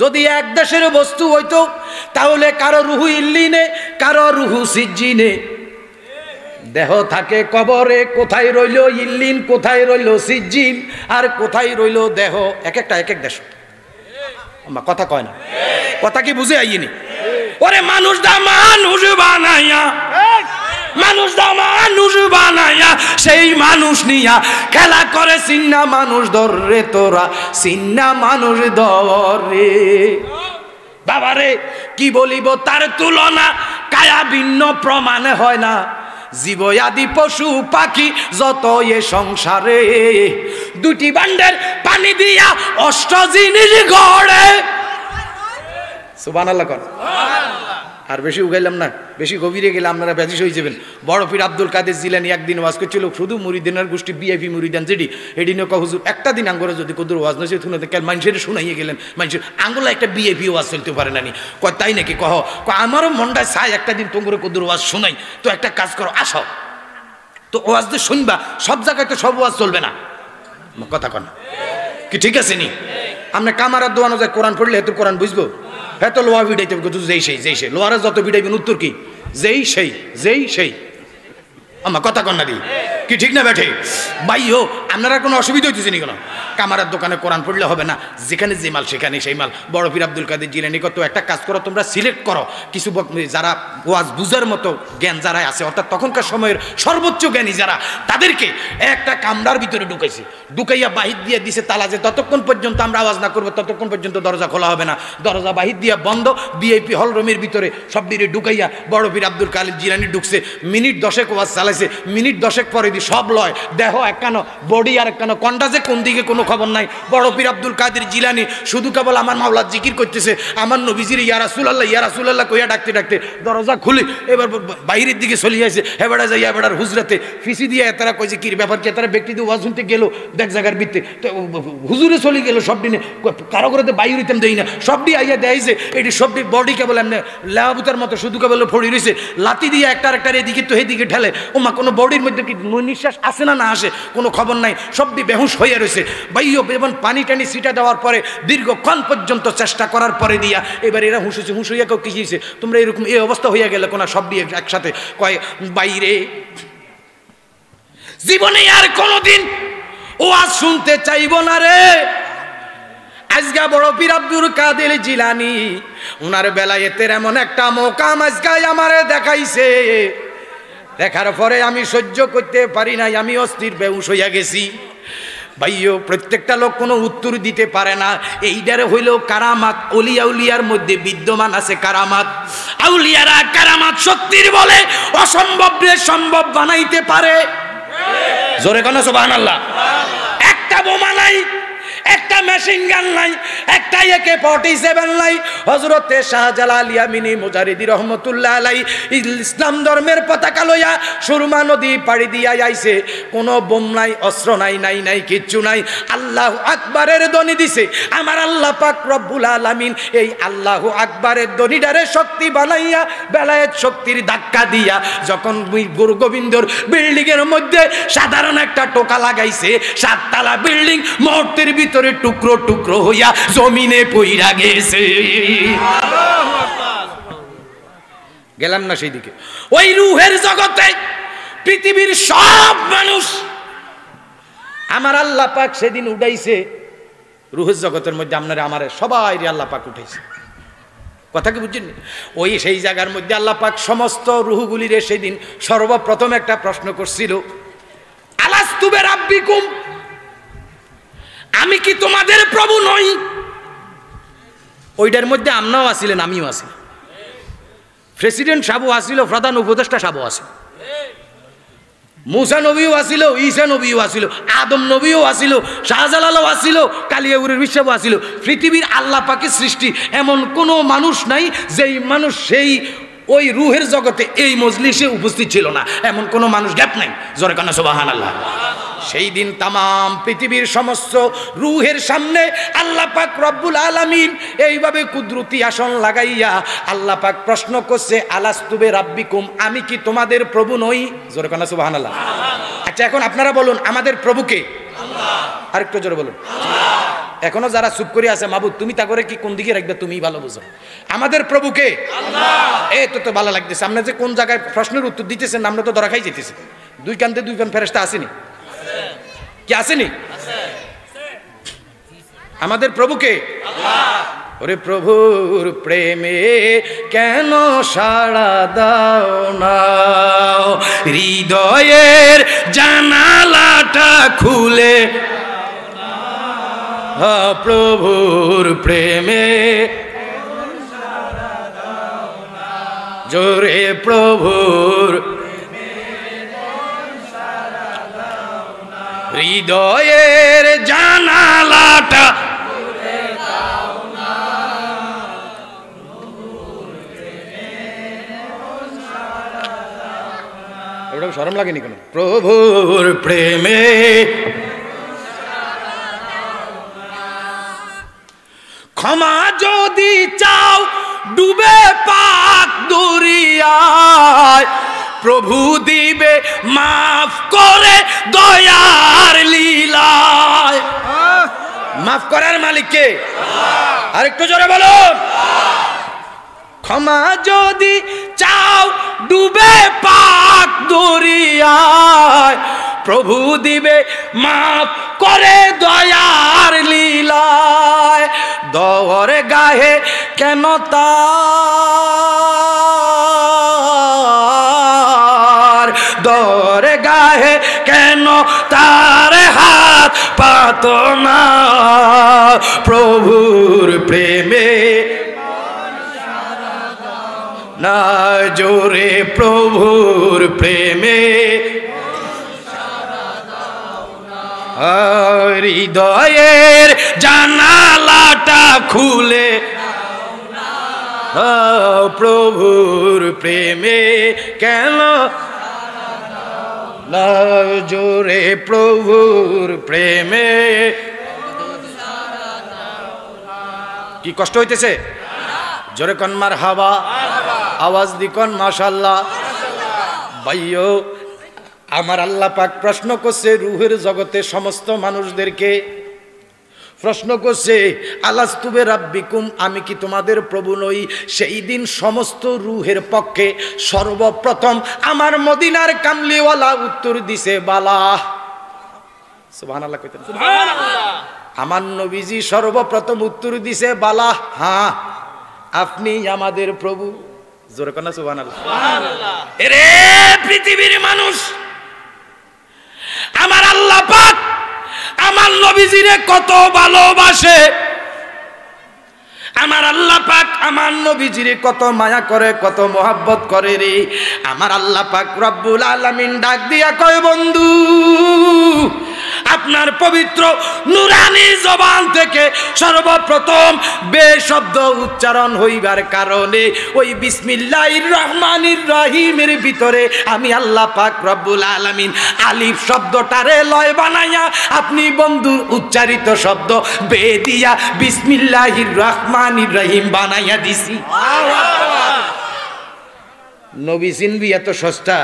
যদি এক দেশের বস্তু হইতো তাহলে কারো রুহু ইল্লিনে, কারো রুহু সিজ্জিনে। দেহ থাকে কবরে, কোথায় রইল ইল্লিন, কোথায় রইল সিজ্জিন, আর কোথায় রইল দেহ। এক একটা এক এক দেশ। আমার কথা কয় না, কথা কি বুঝে আইনি? ওরে মানুষ দা মানুষ বানাইয়া, মানুষ দা মানুষ বানাইয়া সেই মানুষ নিয়া খেলা করে সিন্না মানুষ ধরে, তোরা সিন্না মানুষ ধরে। বাবারে কি বলিব তার তুলনা, কায়া ভিন্ন প্রমাণ হয় না। জীব আদি পশু পাখি যত এ সংসারে, দুটি বান্ডের পানি দিয়া অষ্ট জিনিস গড়ে। সুবহানাল্লাহ কর। আর বেশি উগাইলাম না, বেশি গভীরে গেলে আপনারা ব্যাধিস হয়ে যাবেন। বড় পীর আব্দুল কাদের জিলানী একদিন ওয়াজ করছিল, শুধু মুরিদিনের গোষ্ঠী বিআইপি মুরিদান যেটি এদিনও হুজুর একটা দিন আঙ্গুরে যদি কদুর ওয়াজ নয় শুনে কেন মানুষের শুনাইয়ে গেলেন, মানুষের আঙ্গুলা একটা বিআইপি ওয়াজ চলতে পারে নানি। কয় তাই নাকি? কহ আমারও মনটা চাই একটা দিন তোমরা কদুর ওয়াজ শোনাই। তো একটা কাজ করো, আসো তো ওয়াজ দিয়ে শুনবা, সব জায়গায় তো সব ওয়াজ চলবে না। কথা কন কি ঠিক আছে নি? আমরা কামারার দোয়ানো যায় কোরআন পড়লে হেতু কোরআন বুঝবো, হ্যাঁ তো লোহা ভিড়াইতে যেই সেই যেই সেই লোহারা যত ভিড়াইবেন উত্তর কি? যেই সেই যেই সেই। আমার কথা কন্যা দি কি ঠিক না বেঠে? বাইও আপনারা কোনো অসুবিধা হইতেছে নি? কেন কামারার দোকানে কোরআন পড়লে হবে না, যেখানে যে মাল সেখানে সেই মাল। বড় পীর আব্দুল কাদের জিলানী কত একটা কাজ করো, তোমরা সিলেক্ট করো কিছু যারা ওয়াজ বুঝার মতো জ্ঞান যারা আছে, অর্থাৎ তখনকার সময়ের সর্বোচ্চ জ্ঞানী যারা, তাদেরকে একটা কামরার ভিতরে ঢুকাইছে, ঢুকাইয়া বাহির দিয়ে দিছে তালা, যে ততক্ষণ পর্যন্ত আমরা আওয়াজ না করবো ততক্ষণ পর্যন্ত দরজা খোলা হবে না। দরজা বাহির দিয়া বন্ধ, বিআইপি হল রুমের ভিতরে সব দিয়ে ঢুকাইয়া বড় পীর আব্দুল কাদের জিলানী ঢুকছে। মিনিট 10 ওয়াজ চালাইছে, মিনিট 10 পরে দি সব লয়, দেহ একখানো, বডি আর একখানো, কোনটা যে কোন দিকে কোনো খবর নাই। বড় পীর আব্দুল কাদের জিলানী শুধু কেবল আমার মাওলার জিকির করতেছে, আমার নবীজির ইয়া রাসূলুল্লাহ ইয়া রাসূলুল্লাহ কইয়া ডাকতে ডাকতে দরজা খুলে এবার বাইরের দিকে চলে আসে। হেবেড়া যাইয়া হেবেড়ার হুজরাতে ফিসি দিয়ে তারা কইছে কি ব্যাপার, কি তারা ব্যক্তি দিয়ে ওয়াজ শুনতে গেল দেখ জায়গার ভিত্তে, তো হুজুরে চলে গেল সব দিনে, কারো করে বাইরে হইতাম দেই না, সব দিয়ে আইয়া দেয় যে এটি সবটি বডি কেবল এমনি লেহাবুতার মতো শুধু কেবল ফড়ি রয়েছে, লাতি দিয়ে একটার একটার এদিকে তো এদিকে ঠেলে। ওমা কোনো বডির মধ্যে কি নিঃশ্বাস আসে না না আসে কোনো খবর নাই, সবটি বেহুশ হইয়া রয়েছে। বাইও এবং পানি টানি সিটা দেওয়ার পরে দীর্ঘক্ষণ পর্যন্ত চেষ্টা করার পরে দিয়া এবার এরা হুঁশ হয়েছে, হুঁশ হইয়া কেউ কি হয়েছে তোমরা এরকম এই অবস্থা হইয়া গেলে কোনা সব দিয়ে একসাথে কয় বাইরে জীবনে আর কোনোদিন ওয়াজ শুনতে চাইব না রে। আজকা বড় পীর আব্দুল কাদের জিলানী উনার বেলায়েতের এমন একটা মোকাম আজকাই আমারে দেখাইছে, দেখার পরে আমি সহ্য করতে পারি নাই, আমি অস্থির বেহুশ হইয়া গেছি। ভাইও প্রত্যেকটা লোক কোনো উত্তর দিতে পারে না। এইটারে হইল কারামাত। অলিয়া উলিয়ার মধ্যে বিদ্যমান আছে কারামাত। আউলিয়ারা কারামাত শক্তির বলে অসম্ভবকে সম্ভব বানাইতে পারে। জোরে কোন সুবহানাল্লাহ। একটা বোমা নাই, একটা মেশিন গান নাই, একটা AK-47 নাই। হযরতে শাহজালাল ইয়ামিনী মুজারিদি রহমাতুল্লাহ আলাইহি ইসলাম ধর্মের পতাকা লইয়া সুরমা নদী পাড়ি দিয়া আইছে। কোনো বোম নাই, অস্ত্র নাই, নাই কিচ্ছু নাই। আল্লাহু আকবারের ধ্বনি দিছে আমার আল্লাহ পাক রব্বুল আলামিন। এই আল্লাহু আকবারের ধ্বনিটারে শক্তি বানাইয়া বেলায়েত শক্তির ধাক্কা দিয়া যখন গুরু গোবিন্দর বিল্ডিং এর মধ্যে সাধারণ একটা টোকা লাগাইছে, 7 তলা বিল্ডিং মুহূর্তের ভিতরে টুকরো টুকরো হইয়া জমিনে পইরা গেছে। গেলাম না সেই দিকে। ওই রূহের জগতে পৃথিবীর সব মানুষ আমার আল্লাহ পাক সেদিন উঠাইছে। রূহের জগতের মধ্যে আপনারা আমারে সবাই আল্লাহ পাক উঠাইছে। কথা কি বুঝছেন? ওই সেই জায়গার মধ্যে আল্লাহ পাক সমস্ত রূহগুলিরে সেদিন সর্বপ্রথম একটা প্রশ্ন করছিল, আলাস্তু বিরাব্বিকুম, আমি কি তোমাদের প্রভু নই? ওইটার মধ্যে আমরাও আসিলেন, আমিও আছি, প্রেসিডেন্ট সাহেবও আসিল, প্রধান উপদেষ্টা সাহেবও আসিল, মুসা নবীও আসিল, ঈসা নবীও আসিল, আদম নবীও আসিল, শাহজালালও আসিল, কালিয়াউরের বিশ্বাবও আসিল। পৃথিবীর আল্লাহ পাকের সৃষ্টি এমন কোনো মানুষ নাই যেই মানুষ সেই ওই রূহের জগতে এই মজলিসে উপস্থিত ছিল না, এমন কোনো মানুষ গ্যাপ নাই। জোরে কান্না সুবহানাল্লাহ। সেই দিন তামাম পৃথিবীর সমস্ত রূহের সামনে আল্লাহ পাক রব্বুল আলামিন এইভাবে কুদরতি আসন লাগাইয়া আল্লাহ পাক প্রশ্ন করছে, আলাস্তু বিরাব্বিকুম, আমি কি তোমাদের প্রভু নই? জোরে কান্না সুবহানাল্লাহ। আচ্ছা এখন আপনারা বলুন, আমাদের প্রভুকে? আল্লাহ। আরেকটু জোরে বলুন। আল্লাহ। এখনো যারা চুপ করে আছে, মাবুদ তুমি তা করে কি কোন দিকে রাখবে তুমিই ভালো বুঝো। আমাদের প্রভুকে? আল্লাহ। এই তো ভালো লাগতেছে। আপনি যে কোন জায়গায় প্রশ্নের উত্তর দিতেছেন আমরা তো ধরা খাই যেতেছি। দুই কান্দে দুই কান ফেরেশতা আসেনি কি? আসেনি? আমাদের প্রভুকে? আল্লাহ। ওরে প্রভুর প্রেমে কেন সাড়া দাও না, হৃদয়ের জানালাটা খুলে প্রভুর প্রেমে জোরে প্রভুর হৃদয়ের জানালাটা ওটা শরম লাগেনি কেন? প্রভুর প্রেমে ক্ষমা যদি চাও ডুবে পাক দরিয়ায়, প্রভু দিবে মাফ করে দয়ার লীলায়। মাফ করার মালিককে? আরেকটু জোরে বলুন। ক্ষমা যদি চাও ডুবে পাক দরিয়ায়, প্রভু দিবে মাফ করে দয়ার লীলায়। দর গাহে কেন তার, দর গাহে কেন তার হাত পাত না, প্রভুর প্রেমে না জোরে প্রভুর প্রেমে হৃদয়ের জানালাটা খুলে প্রভুর প্রেমে কেন না জোরে প্রভুর প্রেমে। কি কষ্ট হইতেছে? জোরে কন মারহাবা, আওয়াজ দি কন মাশাআল্লাহ। ভাইও আমার আল্লাহ পাক প্রশ্ন করছে রূহের জগতে সমস্ত মানুষদেরকে, প্রশ্ন করছে আলাস্তু বিরাব্বিকুম, আমি কি তোমাদের প্রভু নই? সেই দিন সমস্ত রূহের পক্ষে সর্বপ্রথম আমার মদিনার কামলিওয়ালা উত্তর দিছে বালা। সুবহানাল্লাহ কইতেন সুবহানাল্লাহ। আমার নবীজি সর্বপ্রথম উত্তর দিছে বালা, হ্যাঁ আপনি আমাদের প্রভু। জোরে কন্না সুবহানাল্লাহ সুবহানাল্লাহ। এরে পৃথিবীর মানুষ, আমার আল্লাহ পাক আমার নবীজিরে কত ভালোবাসে, আমার আল্লাহ পাক আমার নবীজিরে কত মায়া করে, কত মোহাব্বত করে রে। আমার আল্লাহ পাক রব্বুল আলামিন ডাক দিয়া কয়, বন্ধু আপনার পবিত্র নুরানি জবান থেকে সর্বপ্রথম বে শব্দ উচ্চারণ হইবার কারণে ওই বিসমিল্লাহির রহমানির রহিমের ভিতরে আমি আল্লাহ পাক রব্বুল আলামিন আলিফ শব্দটারে লয় বানাইয়া আপনি বন্ধুর উচ্চারিত শব্দ বে দিয়া বিসমিল্লাহির রহমানির রহিম বানাইয়া দিছি। নবী চিনবি এত সস্তা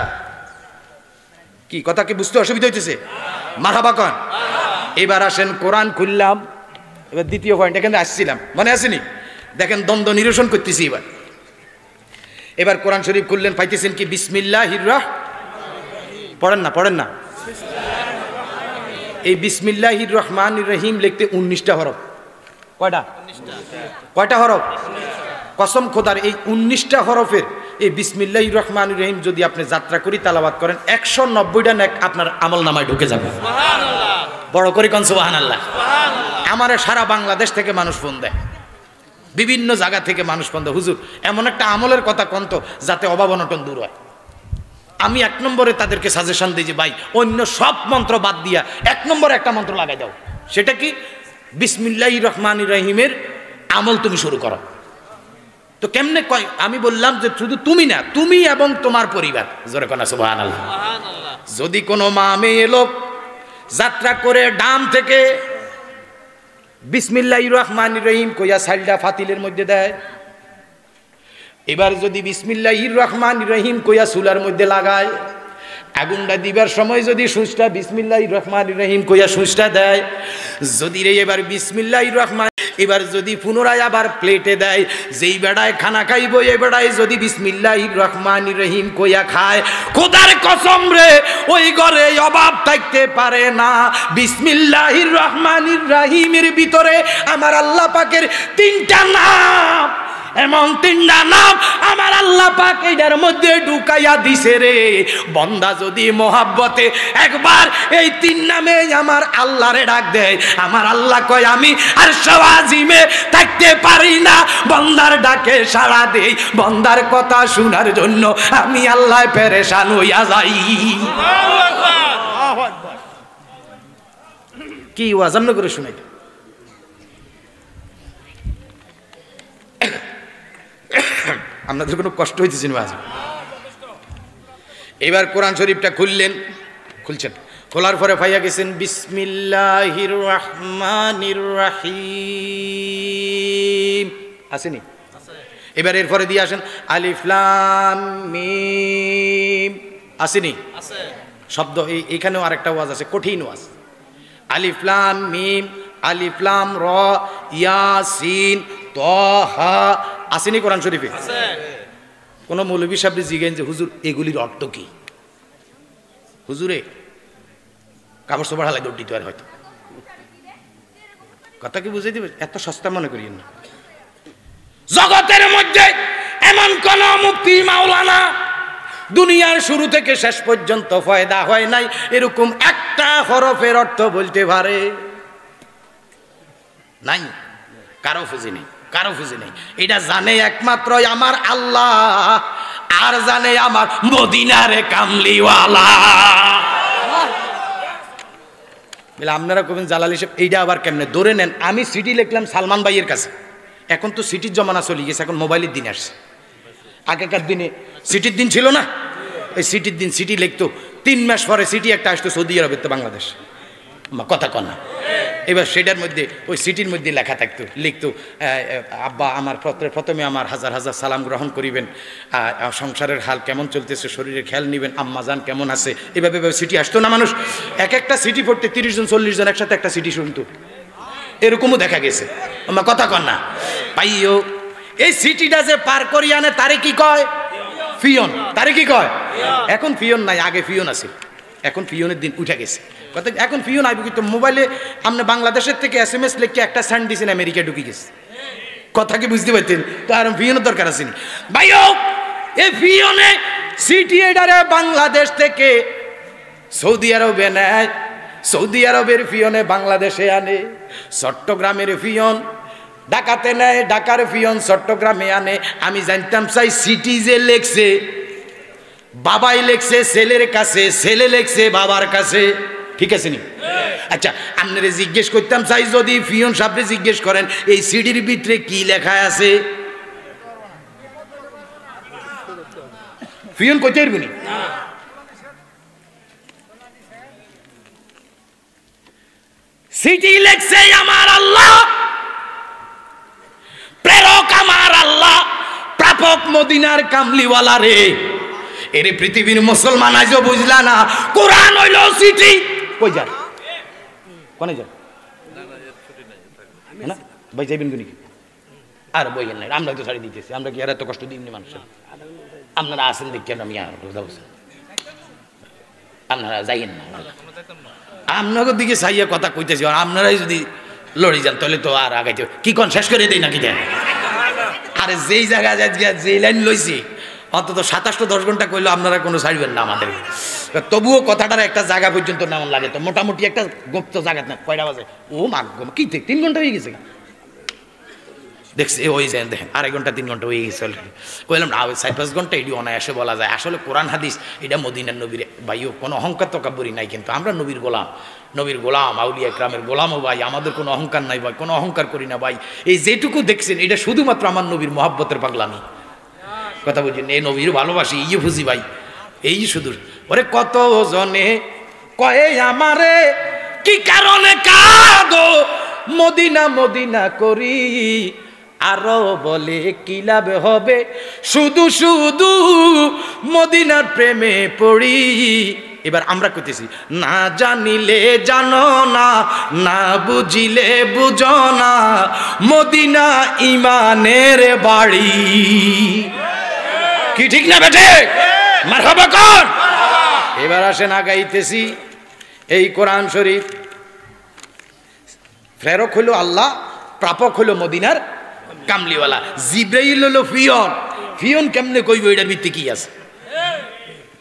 কি? কথা কি বুঝতে অসুবিধা হইতেছে? মারহাবা কন। এবার আসেন কোরআন খুললাম, এবার দ্বিতীয় পয়েন্ট এখানে আসছিলাম, মনে আসেনি? দেখেন দ্বন্দ্ব নিরসন করতেছি। এবার কোরআন শরীফ খুললেন, পাইতেছেন কি বিসমিল্লাহির পড়েন না এই বিসমিল্লাহির রহমানির রহিম লিখতে 19টা হরফ। কয়টা হরফ? কসম খোদার এই 19টা হরফের এই বিসমিল্লাহির রহমানির রহিম যদি আপনি যাত্রা করি তেলাওয়াত করেন 190টা নেক আপনার আমল নামায় ঢুকে যাবে। সুবহানাল্লাহ। বড় করে কোন সুবহানাল্লাহ। আমারে সারা বাংলাদেশ থেকে মানুষ ফোন দেয়, বিভিন্ন জায়গা থেকে মানুষ ফোন দেয়, হুজুর এমন একটা আমলের কথা কোন তো যাতে অভাব অনটন দূর হয়। আমি 1 নম্বরে তাদেরকে সাজেশন দিই যে ভাই অন্য সব মন্ত্র বাদ দিয়া 1 নম্বরে একটা মন্ত্র লাগাই দাও। সেটা কি? বিসমিল্লাহির রহমানির রহিমের আমল তুমি শুরু করো। তো কেমনে কয়? আমি বললাম যে শুধু তুমি না, তুমি এবং তোমার পরিবার। জোরে কোনা সুবহানাল্লাহ। যদি কোনো মা মেয়ে লোক যাত্রা করে ডাম থেকে বিসমিল্লাহির রহমানির রহিম কইয়া সাইলটা ফাতিলের মধ্যে দেয়, এবার যদি বিসমিল্লাহির রহমানির রহিম কইয়া চুলার মধ্যে লাগায়, আগুনটা দিবার সময় যদি সুচটা বিসমিল্লাহির রহমানির রহিম কইয়া সুচটা দেয়, যদি রে এবার বিসমিল্লাহির রহমান এবার যদি পুনরায় আবার প্লেটে দেয়, যেই বেড়ায় খানা খাইব এই বেড়ায় যদি বিসমিল্লাহির রহমানির রহিম কইয়া খায়, খোদার কসম রে ওই ঘরে অভাব থাকতে পারে না। বিসমিল্লাহির রহমানির রহিমের ভিতরে আমার আল্লাহ পাকের 3টা নাম, এমন 3টা নাম আমার আল্লাহ পাক এটার মধ্যে ঢুকাইয়া দিছে রে। বন্দা যদি মোহাব্বতে একবার এই 3 নামে আমার আল্লাহরে ডাক দেয়, আমার আল্লাহ কয় আমি আর সওয়াজিমে থাকতে পারি না, বন্দার ডাকে সাড়া দেই, বন্দার কথা শোনার জন্য আমি আল্লাহ পেরেশান হইয়া যাই। কি ওয়াজান করে শুনাই? আপনাদের কোনো কষ্ট হইতেছে না? এবার কোরআন শরীফটা খুলছেন, খোলার পরে পাইয়া গেছেন বিসমিল্লাহির রহমানির রহিম, আসেনি? এবার এরপরে দিয়ে আসেন আলিফ লাম মিম, আসেনি? শব্দ এইখানেও আরেকটা ওয়াজ আছে, কঠিন ওয়াজ। আলিফ লাম মিম, আলিফ লাম র, ইয়াসিন, তাহা, আসেনি কোরআন শরীফে? কোন মৌলভী সাহেব জিজ্ঞেস যে হুজুর এগুলির অর্থ কি? হুজুরে কাপড় চোপড় হালাই দৌড় দিতে পারে হয়তো, কথা কি বুঝে দিবে? এত সস্তা মনে করিয়েন না। জগতের মধ্যে এমন কোন মুফতি মাওলানা দুনিয়ার শুরু থেকে শেষ পর্যন্ত ফয়দা হয় নাই এরকম একটা হরফের অর্থ বলতে পারে নাই, কারো খুঁজি নেই, কারো খুঁজি নেই। এটা জানে একমাত্র আমার আল্লাহ, আর জানে আমার মদিনারে কামলিওয়ালা। আপনারা কবেন জালালি সাহেব এইটা আবার কেমনে? ধরে নেন আমি সিটি লিখলাম সালমান ভাইয়ের কাছে, এখন তো সিটির জমানা চলে গেছে, এখন মোবাইলের দিন আসছে। আগেকার দিনে সিটির দিন ছিল না, এই সিটির দিন সিটি লিখতো, 3 মাস পরে সিটি একটা আসতো সৌদি আরবের তো বাংলাদেশ, কথা কন না। এবার সেটার মধ্যে ওই সিটির মধ্যে লেখা থাকতো, লিখতো আব্বা আমার প্রথমে আমার হাজার হাজার সালাম গ্রহণ করিবেন, সংসারের হাল কেমন চলতেছে, শরীরের খেয়াল নিবেন, আম্মা জান কেমন আছে, এভাবে সিটি আসতো না মানুষ। এক একটা সিটি পড়তে 30 জন 40 জন একসাথে একটা সিটি শুনতো, এরকমও দেখা গেছে, আমার কথা কন না। পাইও এই সিটিটা যে পার করিয়া আনে তারে কি কয়? ফিয়ন। তারে কি কয়? এখন ফিয়ন নাই, আগে ফিয়ন আছে, এখন পিয়নের দিন উঠে গেছে। কথা এখন পিয়ন আইব কিন্তু মোবাইলে আপনি বাংলাদেশের থেকে SMS লিখে একটা সেন্ড দিয়েছেন, আমেরিকা ঢুকে গেছে। কথা কি বুঝতে পারতেন? তো আর পিয়নের দরকার আছে নি ভাইও? এই পিয়নে সিটি এডারে বাংলাদেশ থেকে সৌদি আরবে নেয়, সৌদি আরবের পিয়নে বাংলাদেশে আনে, চট্টগ্রামের পিয়ন ঢাকাতে নেয়, ঢাকার পিয়ন চট্টগ্রামে আনে। আমি জানতাম চাই সিটি যে লেখছে বাবাই লেখছে ছেলের কাছে, ছেলে লেখছে বাবার কাছে, ঠিক আছে নি? আচ্ছা, আপনারা জিজ্ঞেস করতাম চাই, যদি পিয়ন সাহেবরে জিজ্ঞেস করেন এই সিডির ভিতরে কি লেখা আছে, পিয়ন কইতে পারবি না। সিটি লেখছে আমার আল্লাহ, প্রেরক আমার আল্লাহ, প্রাপক মদিনার কামলিওয়ালা রে। এরে পৃথিবীর মুসলমান আজও বুঝলা না কোরআন হইল সিটি। কই যান, কোনে যান না ভাই, যাইবেন কোনি? আর বইয়েন নাই, আমরা তো শাড়ি দিতেছি, আমরা কি আর এত কষ্ট দিইনি মানুষের? আপনারা আসেন দেখেন, আমি আর আপনারা যাইয়েন না, আপনাদের দিকে চাইয়া কথা কইতেছি। আপনারাই যদি লড়ি যান তাহলে তো আর আগাইতে কি কোন শেষ করে দেই নাকি দেন? আরে যেই জায়গা যে লাইন লইছি অন্তত 27-10 ঘন্টা কইলো আপনারা কোনো ছাড়বেন না আমাদের। তবুও কথাটার একটা জায়গা পর্যন্ত নেমন লাগে, তো মোটামুটি একটা গুপ্ত জায়গা না। কয়টা বাজে? ও মাগ, কি 3 ঘন্টা হয়ে গেছে দেখছি, ওই যে দেখেন 2.5 ঘন্টা 3 ঘন্টা হয়ে গেছে। কইলাম না 4-5 ঘন্টা এটি অনায়াসে বলা যায়। আসলে কোরআন হাদিস এটা মদিনার নবীর ভাইও, কোনো অহংকার তকাব্বুরি নাই, কিন্তু আমরা নবীর গোলাম, নবীর গোলাম, আউলিয়া ইকরামের গোলামও ভাই, আমাদের কোনো অহংকার নাই ভাই, কোনো অহংকার করি না ভাই। এই যেটুকু দেখছেন এটা শুধুমাত্র আমার নবীর মহব্বতের পাগলামি, কথা বুঝছেন? এই নবীর ভালোবাসি, এই বুঝি ভাই, এই শুধু। ওরে কত জনে কয়ে আমারে কি কারণে কাঁদো মদিনা মদিনা করি, আরো বলে কি লাভ হবে শুধু শুধু মদিনার প্রেমে পড়ি। এবার আমরা কইতেছি, না জানিলে জানো না, না বুঝিলে বুঝো না, মদিনা ইমানের বাড়ি। কি ঠিক না বেটে? মারহাবা কর। এবার আসেন আগাইতেছি। এই কোরআন শরীফ প্রেরক হলো আল্লাহ, প্রাপক হলো মদিনার কামলিওয়ালা। জিব্রাইল হলো ফিয়ন। ফিয়ন কেমনে কইব এটার ভিত্তি কি আছে?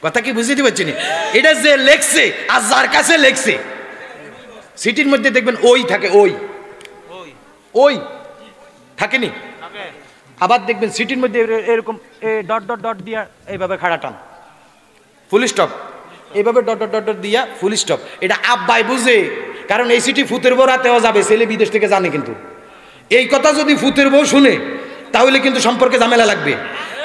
কথা কি বুঝতে পারছেন? এটা যে লেখছে আর যার কাছে লেখছে, সিটির মধ্যে দেখবেন ওই থাকে, ওই ওই থাকেনি। আবার দেখবেন সিটির মধ্যে এরকম ডট ডট ডট দিয়া এইভাবে খাড়া টান, ফুল স্টপ, এইভাবে ডট ডট ডট ডট দিয়া ফুল স্টপ। এটা আব্বাই বুঝে, কারণ এই সিটি ফুতের বউ রাতেও যাবে, ছেলে বিদেশ থেকে জানে। কিন্তু এই কথা যদি ফুতের বউ শুনে তাহলে কিন্তু সম্পর্কে ঝামেলা লাগবে।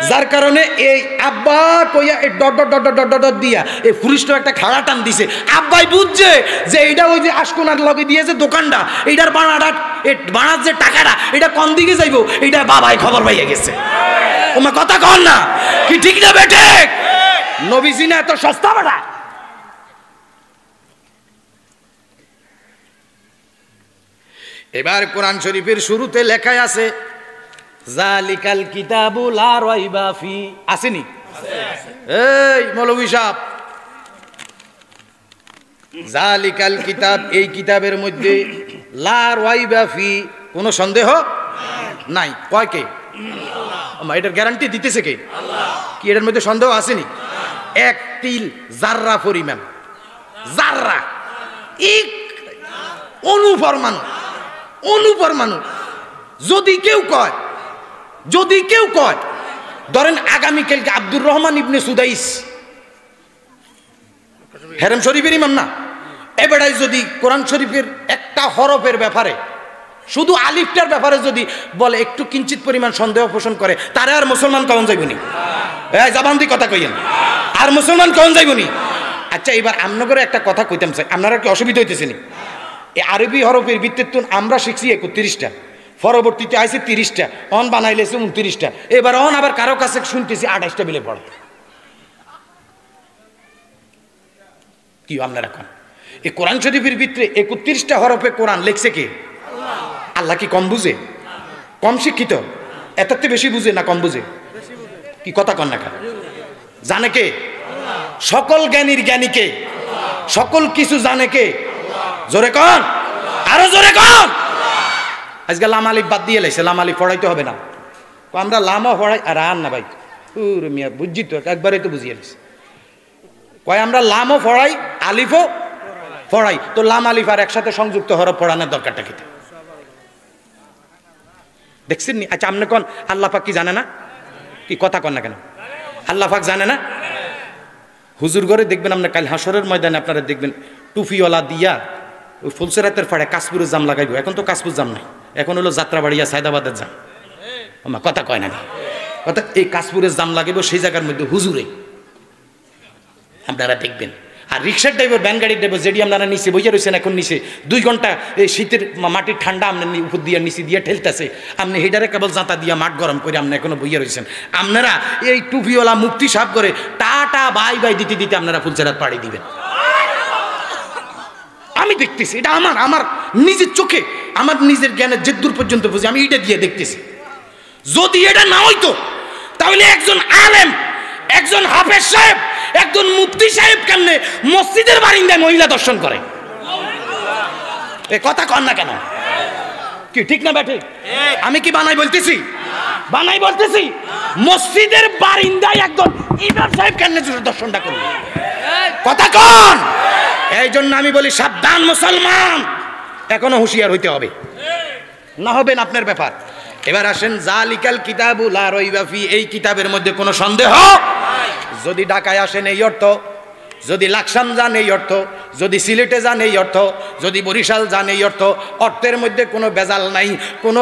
যার কারণে এই আব্বা কইয়া এই dot dot dot dot dot দিয়া এই ফুল স্টপ একটা খাড়া টান দিছে। আব্বাই বুঝছে যে এইটা ওই যে আশকোনার লগে দিয়েছে দোকানটা, এইটার বানাটা, এই বানার যে টাকাটা এটা কোন দিকে যাইবো এইটা বাবাই খবর পাইয়া গেছে। ওমা কথা কন না, কি ঠিক না বেটে? নবীজি না এত সস্তা বেটা। এবার কোরআন শরীফের শুরুতে লেখায় আছে জালিকাল কিতাবু লা রাইবা ফি, আসেনি? এই মৌলভী সাহেব, জালিকাল কিতাব, এই কিতাবের মধ্যে লা রাইবা ফি, কোনো সন্দেহ নাই। কয় কে? আল্লাহ। এটার গ্যারান্টি দিতেছে কে? আল্লাহ। কি এটার মধ্যে সন্দেহ আসেনি? এক তিল জাররা পরিমাণ, জাররা এক অনুপরমাণু, অনুপরমাণু যদি কেউ কয়, যদি কেউ কয়, ধরেন আগামীকালকে আব্দুর রহমান ইবনে সুদাইস হেরেম শরীফের ইমাম না, এবারে যদি কোরআন শরীফের একটা হরফের ব্যাপারে, শুধু আলিফটার ব্যাপারে যদি বলে একটু কিঞ্চিত পরিমাণ সন্দেহ পোষণ করে, তারে আর মুসলমান কখন যাইবনি? জবান দিয়ে কথা কইয়েন, আর মুসলমান কখন যাইবনি? আচ্ছা, এবার আপনাদের একটা কথা কইতাম চাই, আপনারা কি অসুবিধা হইতেছে নি? এই আরবি হরফের ভিত্তিতে আমরা শিখছি 31টা, পরবর্তীতে আইছে 30টা, অন বানাইলেছে 29টা, এবার অন আবার কারো কাছে শুনতেছি 28টা বিলে পড়ে। কি আপনারা কোন এই কোরআন শরীফের ভিতরে 31টা হরফে কোরআন লেখছে কে? আল্লাহ। কি কম বুঝে? কম শিক্ষিত? এততে বেশি বুঝে না কম বুঝে? কি কথা কন না? জানে কে? সকল জ্ঞানীর জ্ঞানী কে? সকল কিছু জানে কে? জোরে কন, আরো জোরে কন। আজকে লাম আলিফ বাদ দিয়ে লাইছে, লাম আলিফ পড়াইতে হবে না। আমরা লামও পড়াই আর আন না ভাই, মিয়া বুঝছি তো, একবারে তো বুঝিয়ে লাইছে। কয় আমরা লামও পড়াই, আলিফও পড়াই, তো লাম আলিফ আর একসাথে সংযুক্ত হরফ পড়ানোর দরকারটা কি? দেখছেন নি? আচ্ছা আপনি কোন আল্লাহ পাক কি জানে না? কি কথা কন না কেন? আল্লাহ পাক জানে না? হুজুর ঘরে দেখবেন আপনার কাল হাসরের ময়দানে আপনারা দেখবেন টুফিওয়ালা দিয়া ওই ফুলসেরাতের ফাড়ে কাশপুরের জাম লাগাইব। এখন তো কাশপুর জাম নাই, এখন হলো যাত্রাবাড়িয়া সায়দাবাদের জাম। আমার কথা কয় না, কথা এই কাশপুরের জাম লাগাইব সেই জায়গার মধ্যে হুজুরে আপনারা দেখবেন। আর রিক্সার ড্রাইভার, ব্যান গাড়ির ড্রাইভার যেটি আপনারা নিচে বইয়া রয়েছেন, এখন নিচে 2 ঘন্টা এই শীতের মাটির ঠান্ডা আপনার উপর দিয়ে নিচে দিয়ে ঠেলতেছে, আপনি হেডারে কেবল জাঁতা দিয়া মাঠ গরম করে আপনি এখনো বইয়া রয়েছেন। আপনারা এই টুপিওয়ালা মুক্তি সাপ করে টাটা বাই বাই দিতে দিতে আপনারা ফুলসেরাত পাড়ি দিবেন। আমি দেখতেছি, এটা আমার নিজের চোখে, আমার নিজের জ্ঞানের যে দূর পর্যন্ত বুঝি আমি এটা দিয়ে দেখতেছি। যদি এটা না হইতো তাহলে একজন আলেম, একজন হাফেজ সাহেব, একজন মুফতি সাহেব কেমনে মসজিদের বারিন্দায় মহিলা দর্শন করে? এ কথা কন না কেন? কি ঠিক না ব্যাটে? আমি কি বানাই বলতেছি? বানাই বলতেছি? মসজিদের বারিন্দায় একজন ইমাম সাহেব কেমনে দর্শনটা করবে? কথা কন। এই জন্য আমি বলি সাবধান মুসলমান, এখনো হুঁশিয়ার হইতে হবে, না হবেন আপনার ব্যাপার। এবার আসেন জালিকাল কিতাবু লা রাইবা ফি, এই কিতাবের মধ্যে কোনো সন্দেহ। যদি ঢাকায় আসেন এই অর্থ, যদি লাকসাম যান এই অর্থ, যদি সিলেটে যান এই অর্থ, যদি বরিশাল যান এই অর্থ, অর্থের মধ্যে কোনো বেজাল নাই, কোনো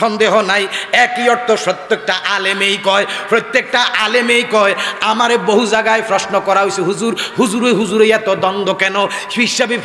সন্দেহ নাই, একই অর্থ প্রত্যেকটা আলেমেই কয়, প্রত্যেকটা আলেমেই কয়। আমারে বহু জায়গায় প্রশ্ন করা হয়েছে, হুজুরে এত দ্বন্দ্ব কেন,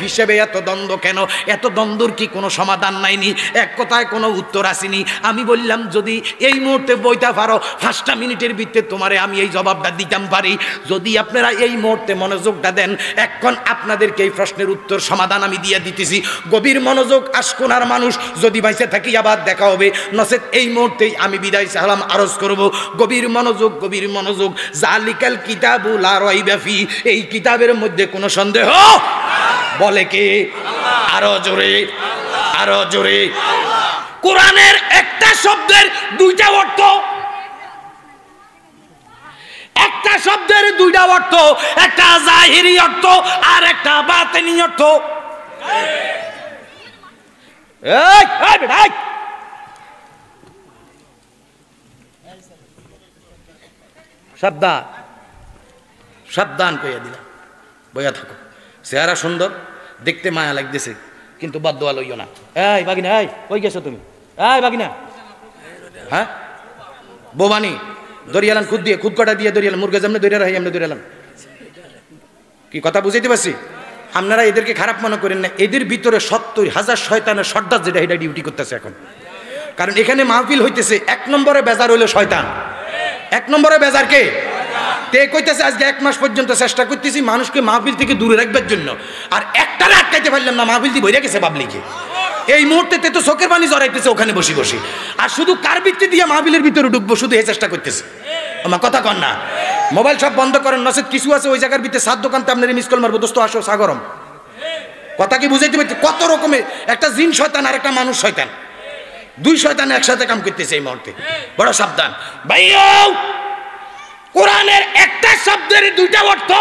হিসাবে এত দ্বন্দ্ব কেন, এত দ্বন্দ্বর কি কোনো সমাধান নাইনি, এক কথায় কোনো উত্তর আসেনি। আমি বললাম যদি এই মুহূর্তে বইটা পারো 5টা মিনিটের ভিতরে তোমারে আমি এই জবাবটা দিতাম পারি। যদি আপনারা এই মুহূর্তে মনোযোগটা দেন, এখন আপনাদেরকে এই প্রশ্নের উত্তর সমাধান আমি দিয়ে দিতেছি। গভীর মনোযোগ, আশকোনার মানুষ যদি বাইসে থাকি আবার দেখা হবে, নচেত এই মুহূর্তেই আমি বিদায় সালাম আরজ করব। গভীর মনোযোগ, গভীর মনোযোগ। জালিকাল কিতাবু লা রাইবা ফি, এই কিতাবের মধ্যে কোনো সন্দেহ বলে কে? আরো জোরে, আরো জোরে। কোরআনের একটা শব্দের 2টা অর্থ, একটা শব্দের 2টা অর্থ, একটা জাহিরি অর্থ আর একটা বাতিনি অর্থ। সাবধান, সাবধান কইয়া দিলাম, বইয়া থাকো। চেহারা সুন্দর, দেখতে মায়া লাগতেছে, কিন্তু বদদোয়া লইও না। এই বাগিনা, এই কই গেছো তুমি? এই বাগিনা, হ্যাঁ বোবানি দরিয়ালান, খুদ দিয়ে খুদ কটা দিয়ে দরিয়ালাম, মুরগা যেমনি দরিয়া রাখি এমনি দরিয়ালাম। কি কথা বুঝাইতে পারছি? আপনারা এদেরকে খারাপ মনে করেন না, এদের ভিতরে 70,000 শয়তানের সর্দার যেটা এটা ডিউটি করতেছে এখন। কারণ এখানে মাহফিল হইতেছে, 1 নম্বরে বেজার হইলো শয়তান। 1 নম্বরে বেজার কে? তে কইতেছে আজকে 1 মাস পর্যন্ত চেষ্টা করতেছি মানুষকে মাহফিল থেকে দূরে রাখবার জন্য, আর একটারে আটকাইতে পারলাম না, মাহফিল দিয়ে বইরা গেছে পাবলিকে। এই মুহূর্তে তো চোখের পানি জড়াইতেছে ওখানে বসে বসে, আর শুধু কার ভিত্তি দিয়ে মাহফিলের ভিতরে ঢুকবো শুধু এই চেষ্টা করতেছে। আমার কথা কন না, মোবাইল সব বন্ধ করেন, নচেত কিছু আছে ওই জায়গার ভিতরে 7 দোকানতে আপনার মিস কল মারবো, দোস্ত আসো সাগরম। কথা কি বুঝাইতে পারছি? কত রকমের, একটা জিন শয়তান আর একটা মানুষ শয়তান, 2 শয়তান একসাথে কাম করতেছে এই মুহূর্তে। বড় সাবধান ভাইও। কোরআনের একটা শব্দের 2টা অর্থ,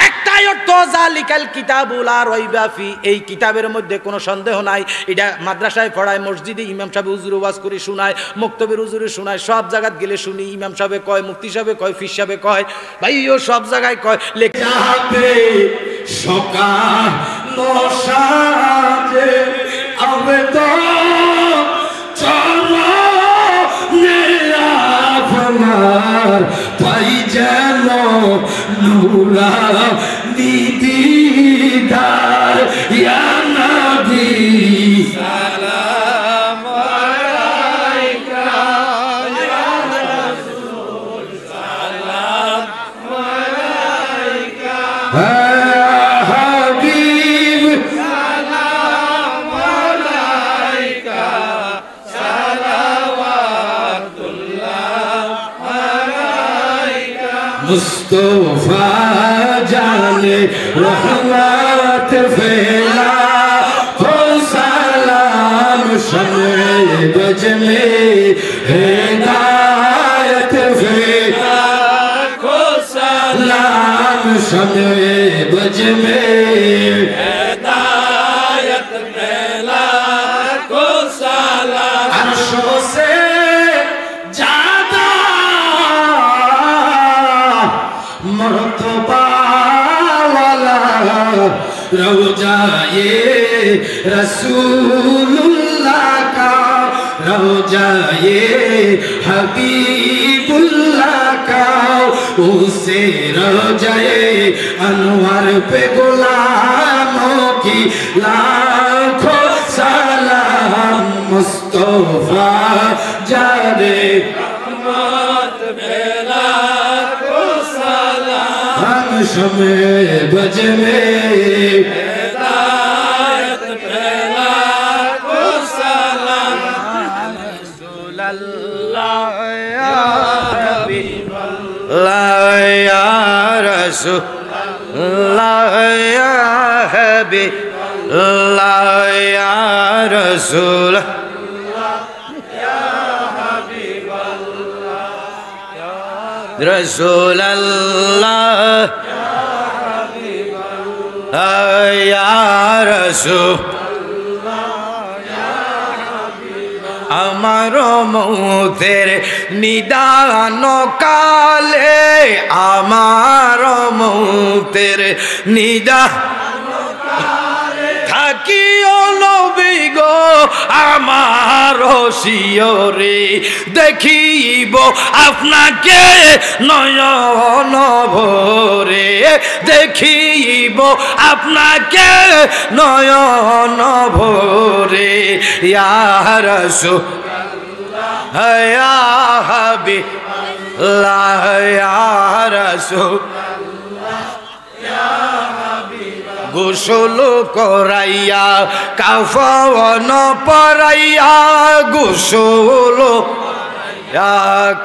একটাই অর্থ জালিকাল কিতাবু লা রাইবা ফি, এই কিতাবের মধ্যে কোনো সন্দেহ নাই। এটা মাদ্রাসায় পড়ায়, মসজিদে ইমাম সাহেব হুজুর ওয়াজ করে শোনায়, মক্তবের হুজুরে শোনায়, সব জায়গায় গেলে শুনি, ইমাম সাহেব কয়, মুফতি সাহেব কয়, ফির সাহেব কয়, ভাইও সব জায়গায় কয়। লেখা সকাল নসাজে আবে তো চলো পাই যেন নুরা নিদিদার ইয়া নবী সালাম আলাইকা ইয়া রাসূল সালাম আলাইকা হাবিব সালাম আলাইকা সালাওয়াতুল্লাহ मुस्तफा जाने रहमत फैला हो सलाम शमे गज में हिदायत फैला हो सलाम शमे गज में अर्शों से ज्यादा मर्तबा वाला रौजा ये रसूलुल्लाह का, रौजा ये हबीबुल्लाह का, उसे रौजाए अनवर पे गुलामों की लाखों सलाम। मुस्तफा जाने रहमत पे लाखों सलाम। हम शमे बज में हिदायत पे लाखों सलाम। रसूलल्लाह या हबीबल्लाह या रसूलल्लाह या हबीबल्लाह या रसूल रसूलल्लाह या रसूल আমারো মৌতের নিদান কালে, আমারো মৌতের নিদান থাকিও নবী গো আমার শিয়রে, দেখিব আপনাকে নয়ন ভরে, দেখিব আপনাকে নয়ন ভরে। ইয়া রাসূলুল্লাহ ইয়া হাবিবাল্লাহ ইয়া রাসূলুল্লাহ ইয়া হাবিবাল্লাহ। গোসল করাইয়া কাফন পরাইয়া, গোসল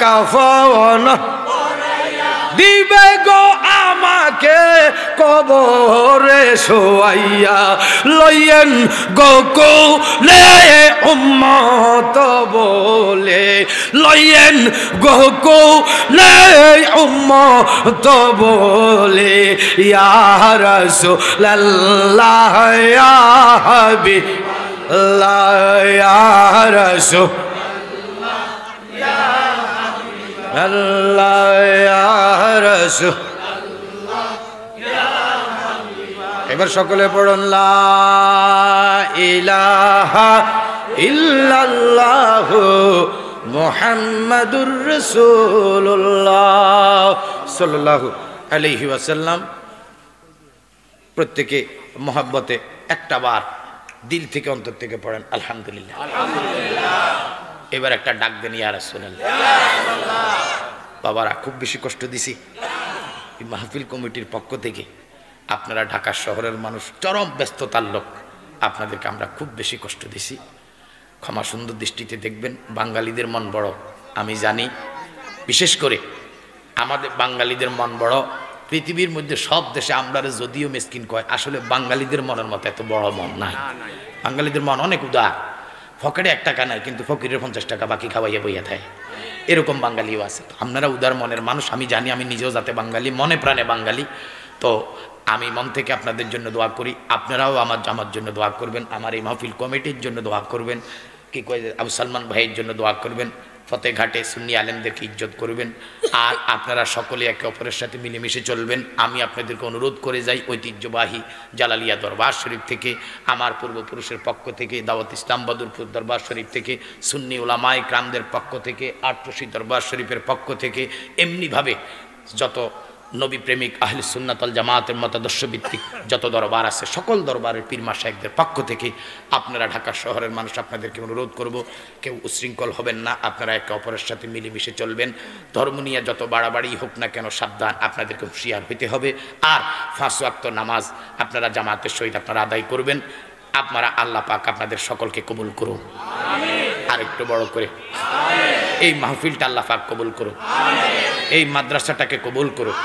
কাফন দিবে গো আমাকে কবরে শোয়াইয়া, লইয়েন গোকুলে উম্মত বলে, লইয়েন গোকুলে উম্মত বলে। ইয়া রাসূলুল্লাহ ইয়া হাবিবাল্লাহ ইয়া রাসূলুল্লাহ আল্লাহ ইয়া রাসূলুল্লাহ ইয়া হাবিবাল্লাহ। এবার সকলে পড়ুন লা ইলাহা ইল্লাল্লাহ মুহাম্মাদুর রাসূলুল্লাহ সাল্লাল্লাহু আলাইহি ওয়াসাল্লাম। প্রত্যেকে মহব্বতে একটা বার দিল থেকে অন্তর থেকে পড়েন আলহামদুলিল্লাহ। এবার একটা ডাক দেন ইয়া রাসূলুল্লাহ। বাবারা খুব বেশি কষ্ট দিছি এই মাহফিল কমিটির পক্ষ থেকে। আপনারা ঢাকা শহরের মানুষ, চরম ব্যস্ততার লোক, আপনাদেরকে আমরা খুব বেশি কষ্ট দিছি। ক্ষমা সুন্দর দৃষ্টিতে দেখবেন। বাঙালিদের মন বড়, আমি জানি। বিশেষ করে আমাদের বাঙালিদের মন বড়। পৃথিবীর মধ্যে সব দেশে আমরা যদিও মিসকিন কয়, আসলে বাঙালিদের মনের মতো এত বড় মন নাই। বাঙালিদের মন অনেক উদার। ফকেটে 1 টাকা নাই, কিন্তু ফকিরের 50 টাকা বাকি খাওয়াইয়া বইয়া থাকে, এরকম বাঙালিও আছে। আপনারা উদার মনের মানুষ, আমি জানি। আমি নিজেও যাতে বাঙালি, মনে প্রাণে বাঙালি। তো আমি মন থেকে আপনাদের জন্য দোয়া করি, আপনারাও আমার জন্য দোয়া করবেন, আমার এই মাহফিল কমিটির জন্য দোয়া করবেন, কি কয় আবু সালমান ভাইয়ের জন্য দোয়া করবেন, ফতেঘাটে সুন্নি আলেমদেরকে ইজ্জত করবেন। আর আপনারা সকলে একে অপরের সাথে মিলেমিশে চলবেন। আমি আপনাদেরকে অনুরোধ করে যাই, ঐতিহ্যবাহী জালালিয়া দরবার শরীফ থেকে, আমার পূর্বপুরুষের পক্ষ থেকে, দাওয়াত ইসলাম বদরপুর দরবার শরীফ থেকে, সুন্নি উলামায়ে কেরামদের পক্ষ থেকে, আটরশি দরবার শরীফের পক্ষ থেকে, এমনিভাবে যত নবী প্রেমিক আহলে সুন্নাত ওয়াল জামাতের মতাদর্শ ভিত্তিক যত দরবার আছে, সকল দরবারের পীর মাশায়েখদের পক্ষ থেকে আপনারা ঢাকা শহরের মানুষ, আপনাদেরকে অনুরোধ করব, কেউ উশৃঙ্খল হবেন না। আপনারা একে অপরের সাথে মিলেমিশে চলবেন। ধর্ম নিয়ে যত বাড়াবাড়ি হোক না কেন, সাবধান, আপনাদেরকে হুঁশিয়ার হইতে হবে। আর 5 ওয়াক্ত নামাজ আপনারা জামাতের সহিত আপনারা আদায় করবেন। আপনারা আল্লাহ পাক আপনাদের সকলকে কবুল করুন, আর একটু বড় করে এই মাহফিলটা আল্লাহ পাক কবুল করুন, এই মাদ্রাসাটাকে কবুল করুন।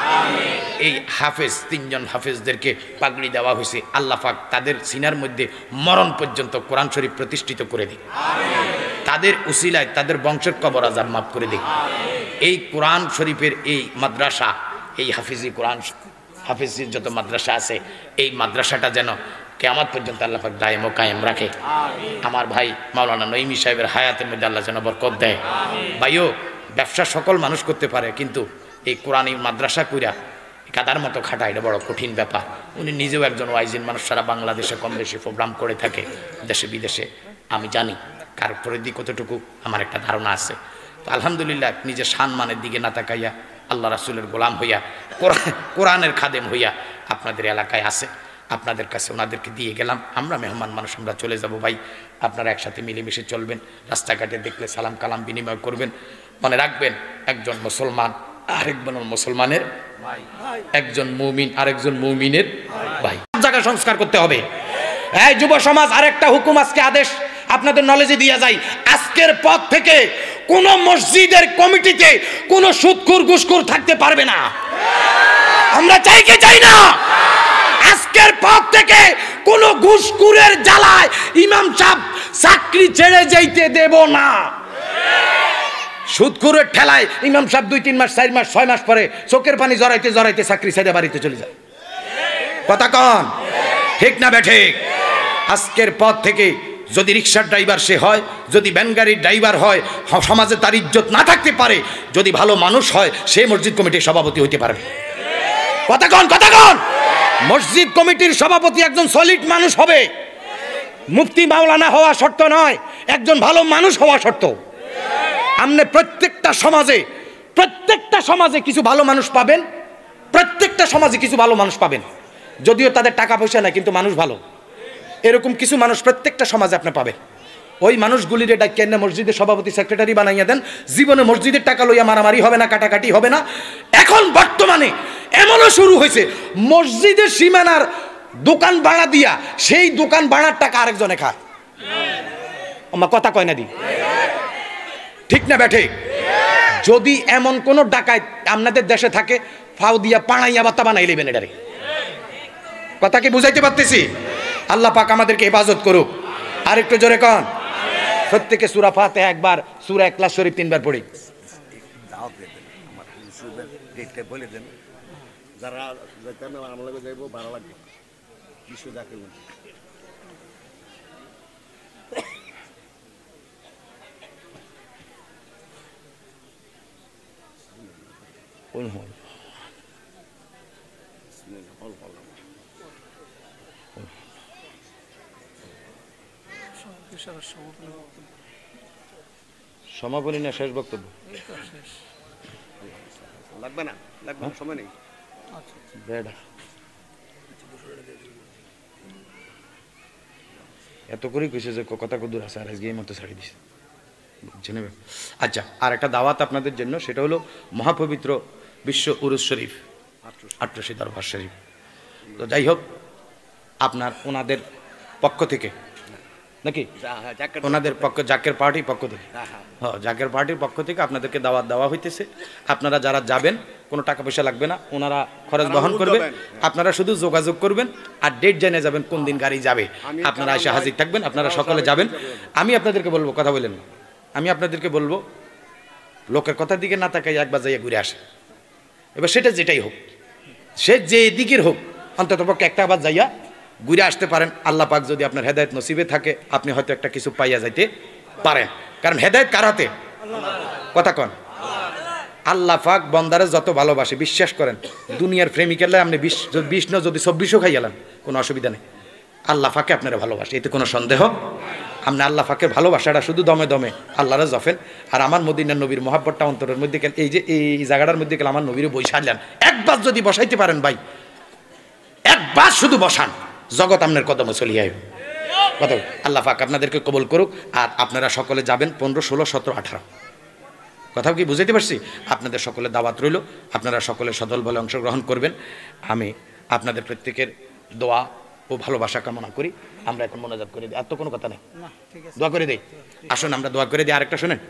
এই হাফেজ 3 জন হাফেজদেরকে পাগড়ি দেওয়া হয়েছে, আল্লাহ পাক তাদের সিনার মধ্যে মরণ পর্যন্ত কোরআন শরীফ প্রতিষ্ঠিত করে দিক। তাদের উসিলায় তাদের বংশের কবর আযাব মাফ করে দিক। এই কোরআন শরীফের এই মাদ্রাসা, এই হাফিজি কোরআন হাফিজির যত মাদ্রাসা আছে, এই মাদ্রাসাটা যেন কিয়ামত পর্যন্ত আল্লাহ পাক দায়েম ও কায়েম রাখে। আমার ভাই মাওলানা নঈমী সাহেবের হায়াতের মধ্যে আল্লাহ যেন বরকত দেয়। ভাইও ব্যবসা সকল মানুষ করতে পারে, কিন্তু এই কোরআনী মাদ্রাসা কইরা কাদার মতো খাটা এটা বড় কঠিন ব্যাপার। উনি নিজেও একজন ওয়াইজিন মানুষ, সারা বাংলাদেশে কম বেশি প্রোগ্রাম করে থাকে, দেশে বিদেশে। আমি জানি কার প্রতি কতটুকু আমার একটা ধারণা আছে। তো আলহামদুলিল্লাহ নিজের সম্মানের দিকে না তাকাইয়া আল্লাহ রাসূলের গোলাম হইয়া কোরআনের খাদেম হইয়া আপনাদের এলাকায় আছে, আপনাদের কাছে ওনাদেরকে দিয়ে গেলাম। আমরা মেহমান মানুষ, আমরা চলে যাব ভাই, আপনারা একসাথে মিলেমিশে চলবেন, রাস্তাঘাটে দেখলে সালাম কালাম বিনিময় করবেন। মনে রাখবেন একজন মুসলমান আরেকজন মুসলমানের ভাই, একজন মুমিন আরেকজন মুমিনের ভাই। জায়গা সংস্কার করতে হবে। এই যুব সমাজ, আরেকটা হুকুম আজকে আদেশ আপনাদের নলেজে দিয়ে যাই, আজকের পর থেকে কোন মসজিদের কমিটিতে কোন সুদখোর ঘুষখোর থাকতে পারবে না। আমরা চাই কি চাই না? আজকের পর থেকে কোন ঘুষখোরের জ্বালায় ইমাম সাহেব চাকরি ছেড়ে যাইতে দেব না। সুদখোরের ঠেলায় ইমাম সাহেব 2-3 মাস 4 মাস 6 মাস পরে চোখের পানি জড়াইতে জড়াইতে চাকরি ছেড়ে বাড়িতে চলে যায়। কথা কন ঠিক না বেঠিক? আজকের পর থেকে যদি রিক্সার ড্রাইভার সে হয়, যদি ভ্যান গাড়ির ড্রাইভার হয়, সমাজে তার ইজ্জত না থাকতে পারে, যদি ভালো মানুষ হয় সে মসজিদ কমিটির সভাপতি হইতে পারবে। কথা কন কথা কন। মসজিদ কমিটির সভাপতি একজন সলিড মানুষ হবে, মুফতি মাওলানা হওয়া শর্ত নয়, একজন ভালো মানুষ হওয়া শর্ত। আপনি প্রত্যেকটা সমাজে কিছু ভালো মানুষ পাবেন, প্রত্যেকটা সমাজে কিছু ভালো মানুষ পাবেন, যদিও তাদের টাকা পয়সা নাই কিন্তু মানুষ ভালো। এরকম কিছু মানুষ প্রত্যেকটা সমাজে আপনি পাবেন। ওই মানুষগুলির ডাকিয়ে এনে মসজিদের সভাপতি সেক্রেটারি বানাইয়া দেন, জীবনে মসজিদের টাকা লইয়া মারামারি হবে না, কাটাকাটি হবে না। এখন বর্তমানে এমনও শুরু হয়েছে, মসজিদের সীমানার দোকান ভাড়া দিয়া সেই দোকান ভাড়ার টাকা আরেকজনে খায়। আমার কথা কয় না দি, ঠিক না বেঠিক? যদি এমন কোন ডাকাত আপনাদের দেশে থাকে, ফাউ দিয়া পাড়াইয়া বাতা বানাই নেবেন। এটারে কথা কি বুঝাইতে পারতেছি? আল্লাহ পাক আমাদেরকে হেফাজত করুক। আর একটু জোরে কন। প্রত্যেকে সূরা ফাতিহা একবার, সূরা ইখলাস শরীফ 3 বার পড়ি। বলে দেন যারা আমরা যাইব ভালো লাগবে বিশ্ব জাকির সমাপনী না শেষ বক্তব্য? লাগবে না, লাগবে না, সময় নেই। এত করেই কইছে যে কথা কদূর আছে, আর আজকে এই মতো ছাড়ি দিছে। আচ্ছা, আর একটা দাওয়াত আপনাদের জন্য, সেটা হলো মহাপবিত্র বিশ্ব উরুস শরীফ 88 দরবার শরীফ। তো যাই হোক, আপনার ওনাদের পক্ষ থেকে নাকি ওনাদের পক্ষ, জাকের পার্টির পক্ষ থেকে, হ্যাঁ জাকের পার্টির পক্ষ থেকে আপনাদেরকে দাওয়াত দেওয়া হইতেছে। আপনারা যারা যাবেন কোনো টাকা পয়সা লাগবে না, ওনারা খরচ বহন করবে। আপনারা শুধু যোগাযোগ করবেন আর ডেট জেনে যাবেন কোন দিন গাড়ি যাবে, আপনারা এসে হাজির থাকবেন। আপনারা সকলে যাবেন। আমি আপনাদেরকে বলবো, কথা বলেন না, আমি আপনাদেরকে বলবো লোকের কথার দিকে না তাকাই একবার যাইয়া ঘুরে আসে। এবার সেটা যেটাই হোক, সে যে দিকের হোক, অন্তত পক্ষে একটা আবার যাইয়া ঘুরে আসতে পারেন। আল্লাহ পাক যদি আপনার হেদায়েত নসিবে থাকে, আপনি হয়তো একটা কিছু পাইয়া যাইতে পারেন। কারণ হেদায়েত কার হাতে? কথা কন। আল্লাহ পাক বন্দারে যত ভালোবাসে, বিশ্বাস করেন, দুনিয়ার প্রেমিকের লাই আপনি 20 না যদি 24ও খাই গেলেন কোনো অসুবিধা নেই। আল্লাহ পাকে আপনারা ভালোবাসে, এতে কোনো সন্দেহ। আপনি আল্লাহ পাকের ভালোবাসাটা শুধু দমে দমে আল্লাহরে জফেন। আর আমার মদিনার নবীর মহাব্বতটা অন্তরের মধ্যে গেল, এই যে এই জায়গাটার মধ্যে গেলে আমার নবীরে বসাইলেন, একবার যদি বসাইতে পারেন ভাই, একবার শুধু বসান, জগৎ আপনার কদমে চলিয়ে আসবে। কথা আল্লাহ পাক আপনাদেরকে কবুল করুক। আর আপনারা সকলে যাবেন 15, 16, 17, 18। কথা কি বুঝাইতে পারছি? আপনাদের সকলে দাওয়াত রইল, আপনারা সকলে সদল বলে অংশগ্রহণ করবেন। আমি আপনাদের প্রত্যেকের দোয়া ও ভালোবাসা কামনা করি। আমরা এখন মোনাজাত করে দিই, আর তো কোনো কথা নেই, দোয়া করে দিই। আসুন আমরা দোয়া করে দিই। আরেকটা শোনেন।